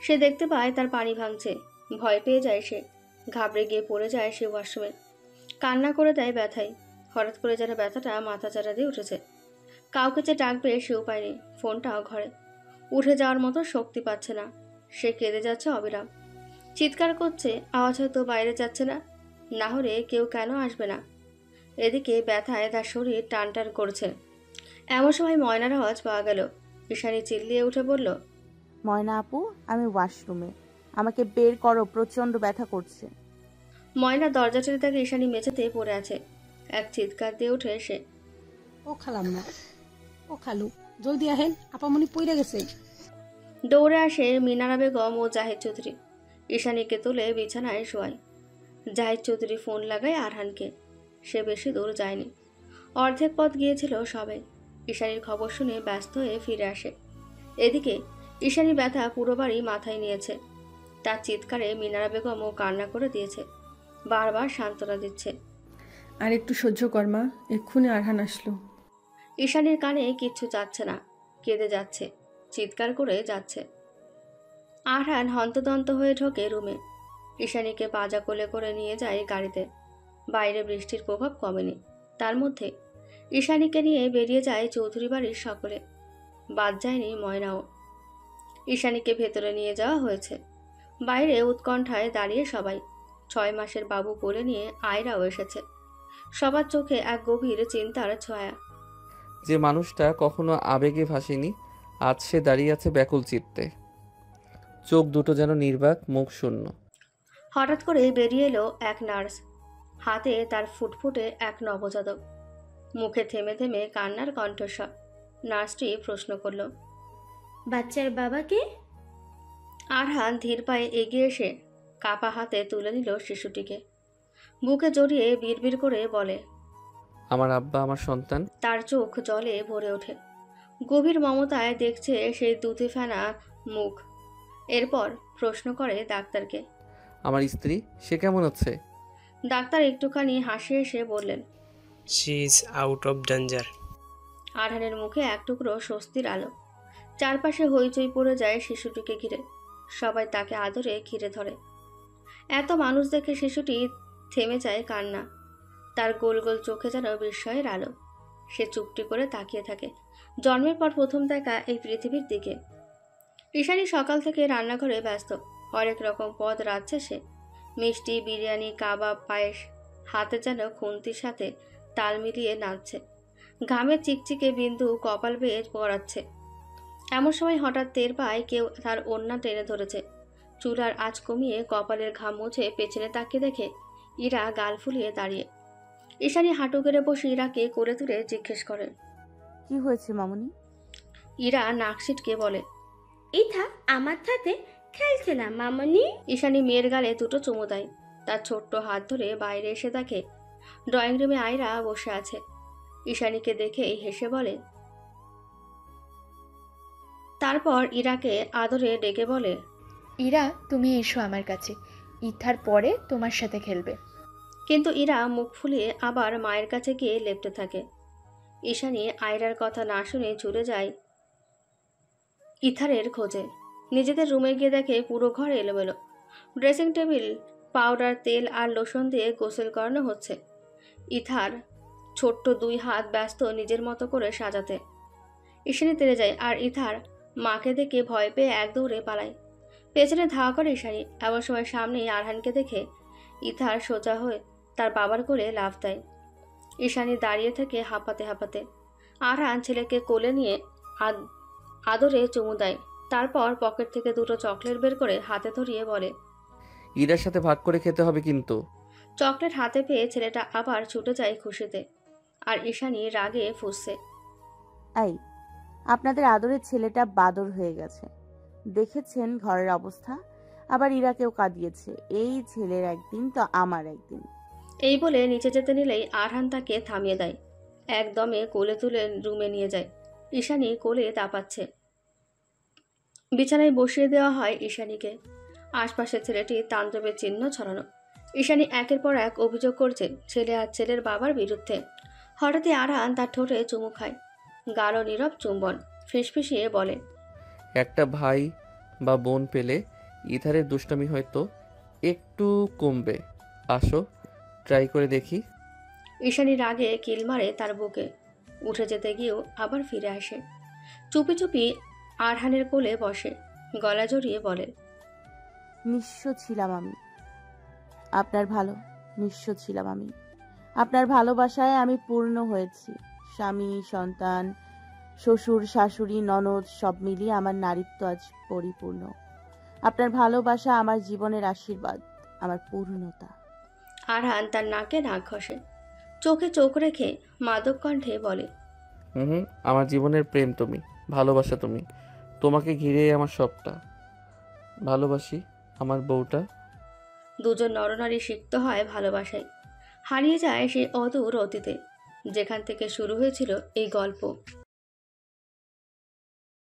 সে দেখতে পায় তার পানি ভাঙছে। ভয় পেয়ে যায় সে, ঘাবড়ে গিয়ে পড়ে যায় সে ওয়াশরুমে। কান্না করে দেয় ব্যথায়। হঠাৎ করে যেন ব্যথাটা মাথা চাড়া দিয়ে উঠেছে। কাউকে যে ডাকবে সেও পায়নি, ফোনটাও ঘরে। উঠে যাওয়ার মতো শক্তি পাচ্ছে না। সে কেঁদে যাচ্ছে অবিরাম, চিৎকার করছে। আওয়াজ হয়তো বাইরে যাচ্ছে না, না হলে কেউ কেন আসবে না। এদিকে ব্যথায় তার শরীর টান টান করছে। এমন সময় ময়নার আওয়াজ পাওয়া গেল। ঈশানী চিল্লিয়ে উঠে বলল, ময়না আপু, আমি ওয়াশরুমে, আমাকে বের করো, প্রচন্ড ব্যথা করছে। ময়না দরজা টেনে তাকে ঈশানী মেঝেতে পড়ে আছে। এক চিৎকার দিয়ে উঠে সে, ও খালাম না, ও খালু, জলদি আহেন, আপামনি পইরা গেছে। দৌড়ে আসে মিনারা বেগম ও জাহিদ চৌধুরী। ঈশানীকে তুলে বিছানায় শোয়ায়। জাহিদ চৌধুরী ফোন লাগায় আরহানকে। সে বেশি দূর যায়নি, অর্ধেক পথ গিয়েছিল সবাই। ঈশানীর খবর শুনে ব্যস্ত হয়ে ফিরে আসে। এদিকে ঈশানী ব্যথা পুরো বাড়ি মাথায় নিয়েছে। তার চিৎকারে মিনারা বেগমও কান্না করে দিয়েছে, বারবার সান্ত্বনা দিচ্ছে। আর একটু সহ্য কর মা, এক্ষুনি আরহান আসলো। ঈশানীর কানে কিচ্ছু যাচ্ছে না, কেঁদে যাচ্ছে, চিৎকার করে যাচ্ছে। আরহান হন্তদন্ত হয়ে ঢোকে রুমে। ঈশানীকে পাজা কোলে করে নিয়ে যায় গাড়িতে। বাইরে বৃষ্টির প্রভাব কমেনি, তার মধ্যে ঈশানীকে নিয়ে বেরিয়ে যায় চৌধুরী বাড়ির সকলে, বাদ যায়নি ময়নাও। ঈশানীকে ভেতরে নিয়ে যাওয়া হয়েছে। বাইরে উৎকণ্ঠায় দাঁড়িয়ে সবাই। 6 মাসের বাবু কোলে নিয়ে আয়রাও এসেছে। সবার চোখে এক গভীর চিন্তার ছায়া। যে মানুষটা কখনো আবেগে ভাসেনি, আজ সে দাঁড়িয়ে আছে ব্যাকুল চিত্তে, চোখ দুটো যেন নির্বাক, মুখ শূন্য। হঠাৎ করে বেরিয়ে এলো এক নার্স, হাতে তার ফুটফুটে এক নবজাতক, মুখে থেমে থেমে কান্নার কণ্ঠস্বর। নার্সটি প্রশ্ন করল, বাচ্চার বাবাকে? আরহান ধীর পায়ে এগিয়ে এসে কাপা হাতে তুলে নিল শিশুটিকে। বুকে জড়িয়ে বিড়বিড় করে বলে, আমার আব্বা, আমার সন্তান। তার চোখ জলে ভরে ওঠে। গভীর মমতায় দেখছে সেই দুধে ফেনা মুখ। এরপর প্রশ্ন করে ডাক্তারকে, আমার স্ত্রী, সে কেমন আছে? ডাক্তার একটুখানি হাসি এসে বললেন, she is out of danger. আরহানের মুখে এক টুকরো স্বস্তির আলো। চারপাশে হইচই পড়ে যায় শিশুটিকে ঘিরে। সবাই তাকে আদরে ঘিরে ধরে। এত মানুষ দেখে শিশুটি থেমে যায় কান্না। তার গোল গোল চোখে যেন বিস্ময়ের আলো। সে চুপটি করে তাকিয়ে থাকে জন্মের পর প্রথম দেখা এই পৃথিবীর দিকে। ঈশানী সকাল থেকে রান্নাঘরে ব্যস্ত। হরেক রকম পদ রাঁধছে সে। মিষ্টি, বিরিয়ানি, কাবাব, পায়েস। হাতে যেন খুন্তির সাথে তাল মিলিয়ে নাচছে। ঘামের চিকচিকে বিন্দু কপাল বেয়ে পড়াচ্ছে। এমন সময় হঠাৎ টের পায় কেউ তার ওড়না টেনে ধরেছে। চুলার আঁচ কমিয়ে কপালের ঘাম মুছে পেছনে তাকিয়ে দেখে ইরা গাল ফুলিয়ে দাঁড়িয়ে। ঈশানী হাঁটু গেড়ে বসে ইরাকে করে তুলে জিজ্ঞেস করে, কি হয়েছে মামুনি? ইরা নাক সিটকে বলে, ইথা আমার সাথে খেলছে না মামনি। ঈশানী মেয়ের গালে দুটো চুমু দেয়। তার ছোট্ট হাত ধরে বাইরে এসে দেখে ড্রয়িং রুমে আয়রা বসে আছে। ঈশানীকে দেখেই হেসে বলে, তারপর ইরাকে আদরে ডেকে বলে, ইরা তুমি এসো আমার কাছে, ইথার পরে তোমার সাথে খেলবে। কিন্তু ইরা মুখ ফুলিয়ে আবার মায়ের কাছে গিয়ে লেপ্টে থাকে। ঈশানী আয়রার কথা না শুনে ছুটে যায় ইথারের খোঁজে। নিজেদের রুমে গিয়ে দেখে পুরো ঘর এলোমেলো। ড্রেসিং টেবিল পাউডার, তেল আর লোশন দিয়ে গোসল করানো হচ্ছে। ইথার ছোট্ট 2 হাত ব্যস্ত নিজের মতো করে সাজাতে। ঈশানী তেড়ে যায় আর ইথার মাকে দেখে ভয় পেয়ে এক দৌড়ে পালায়। পেছনে ধাওয়া করে ঈশানী। এমন সময় সামনেই আরহানকে দেখে ইথার সোজা হয়ে তার বাবার কোলে লাফ দেয়। ঈশানী দাঁড়িয়ে থেকে হাঁপাতে হাঁপাতে। আরহান ছেলেকে কোলে নিয়ে আদরে চুমু দেয়। তারপর পকেট থেকে 2টো চকলেট বের করে হাতে ধরিয়ে বলে, ইরার সাথে ভাগ করে খেতে হবে কিন্তু। চকলেট হাতে পেয়ে ছেলেটা আবার ছুটে যায় খুশিতে। আর ঈশানী রাগে ফুঁসছে। এই, আপনাদের আদরের ছেলেটা বাদর হয়ে গেছে, দেখেছেন ঘরের অবস্থা, আবার ইরাকেও কাঁদিয়েছে। এই ছেলের একদিন তো আমার একদিন। এই বলে নিচে যেতে নিলেই আরহান তাকে থামিয়ে দেয়। একদমে কোলে তুলে রুমে নিয়ে যায়। ঈশানী কোলে দাপাচ্ছে। বিছানায় বসিয়ে দেওয়া হয় ঈশানীকে। আশপাশে ছেলেটি তাণ্ডবের চিহ্ন ছড়ানো। ঈশানী একের পর এক অভিযোগ করছে ছেলে আর ছেলের বাবার বিরুদ্ধে। হঠাৎই আরহান তার ঠোঁটে চুমু খায়। গাঢ় নীরব চুম্বন। ফিসফিসিয়ে বলে, একটা ভাই বা বোন পেলে ইথারের দুষ্টামি হয়তো একটু কমবে। আসো, ট্রাই করে দেখি। ঈশানী রাগে কিল মারে তার বুকে। উঠে যেতে গিয়েও আবার ফিরে আসে। চুপি চুপি আরহানের কোলে বসে। গলা জড়িয়ে বলে, নিঃস্ব ছিলাম আমি, নিঃস্ব ছিলাম আমি। আপনার ভালোবাসায় আমি পূর্ণ হয়েছি। স্বামী, সন্তান, শ্বশুর, শাশুড়ি, ননদ সব মিলিয়ে আমার নারীত্ব আজ পরিপূর্ণ। আপনার ভালোবাসা আমার জীবনের আশীর্বাদ, আমার পূর্ণতা। আরহান তার নাকে নাক ঘষে। চোখে চোখ রেখে মাদক কণ্ঠে বলে, আমার জীবনের প্রেম তুমি, ভালোবাসা তুমি, তোমাকে ঘিরে আমার সবটা। ভালোবাসি আমার বউটা। দুজন নরনারী সিক্ত হয় ভালোবাসায়। হারিয়ে যায় সেই অদূর অতীতে, যেখান থেকে শুরু হয়েছিল এই গল্প।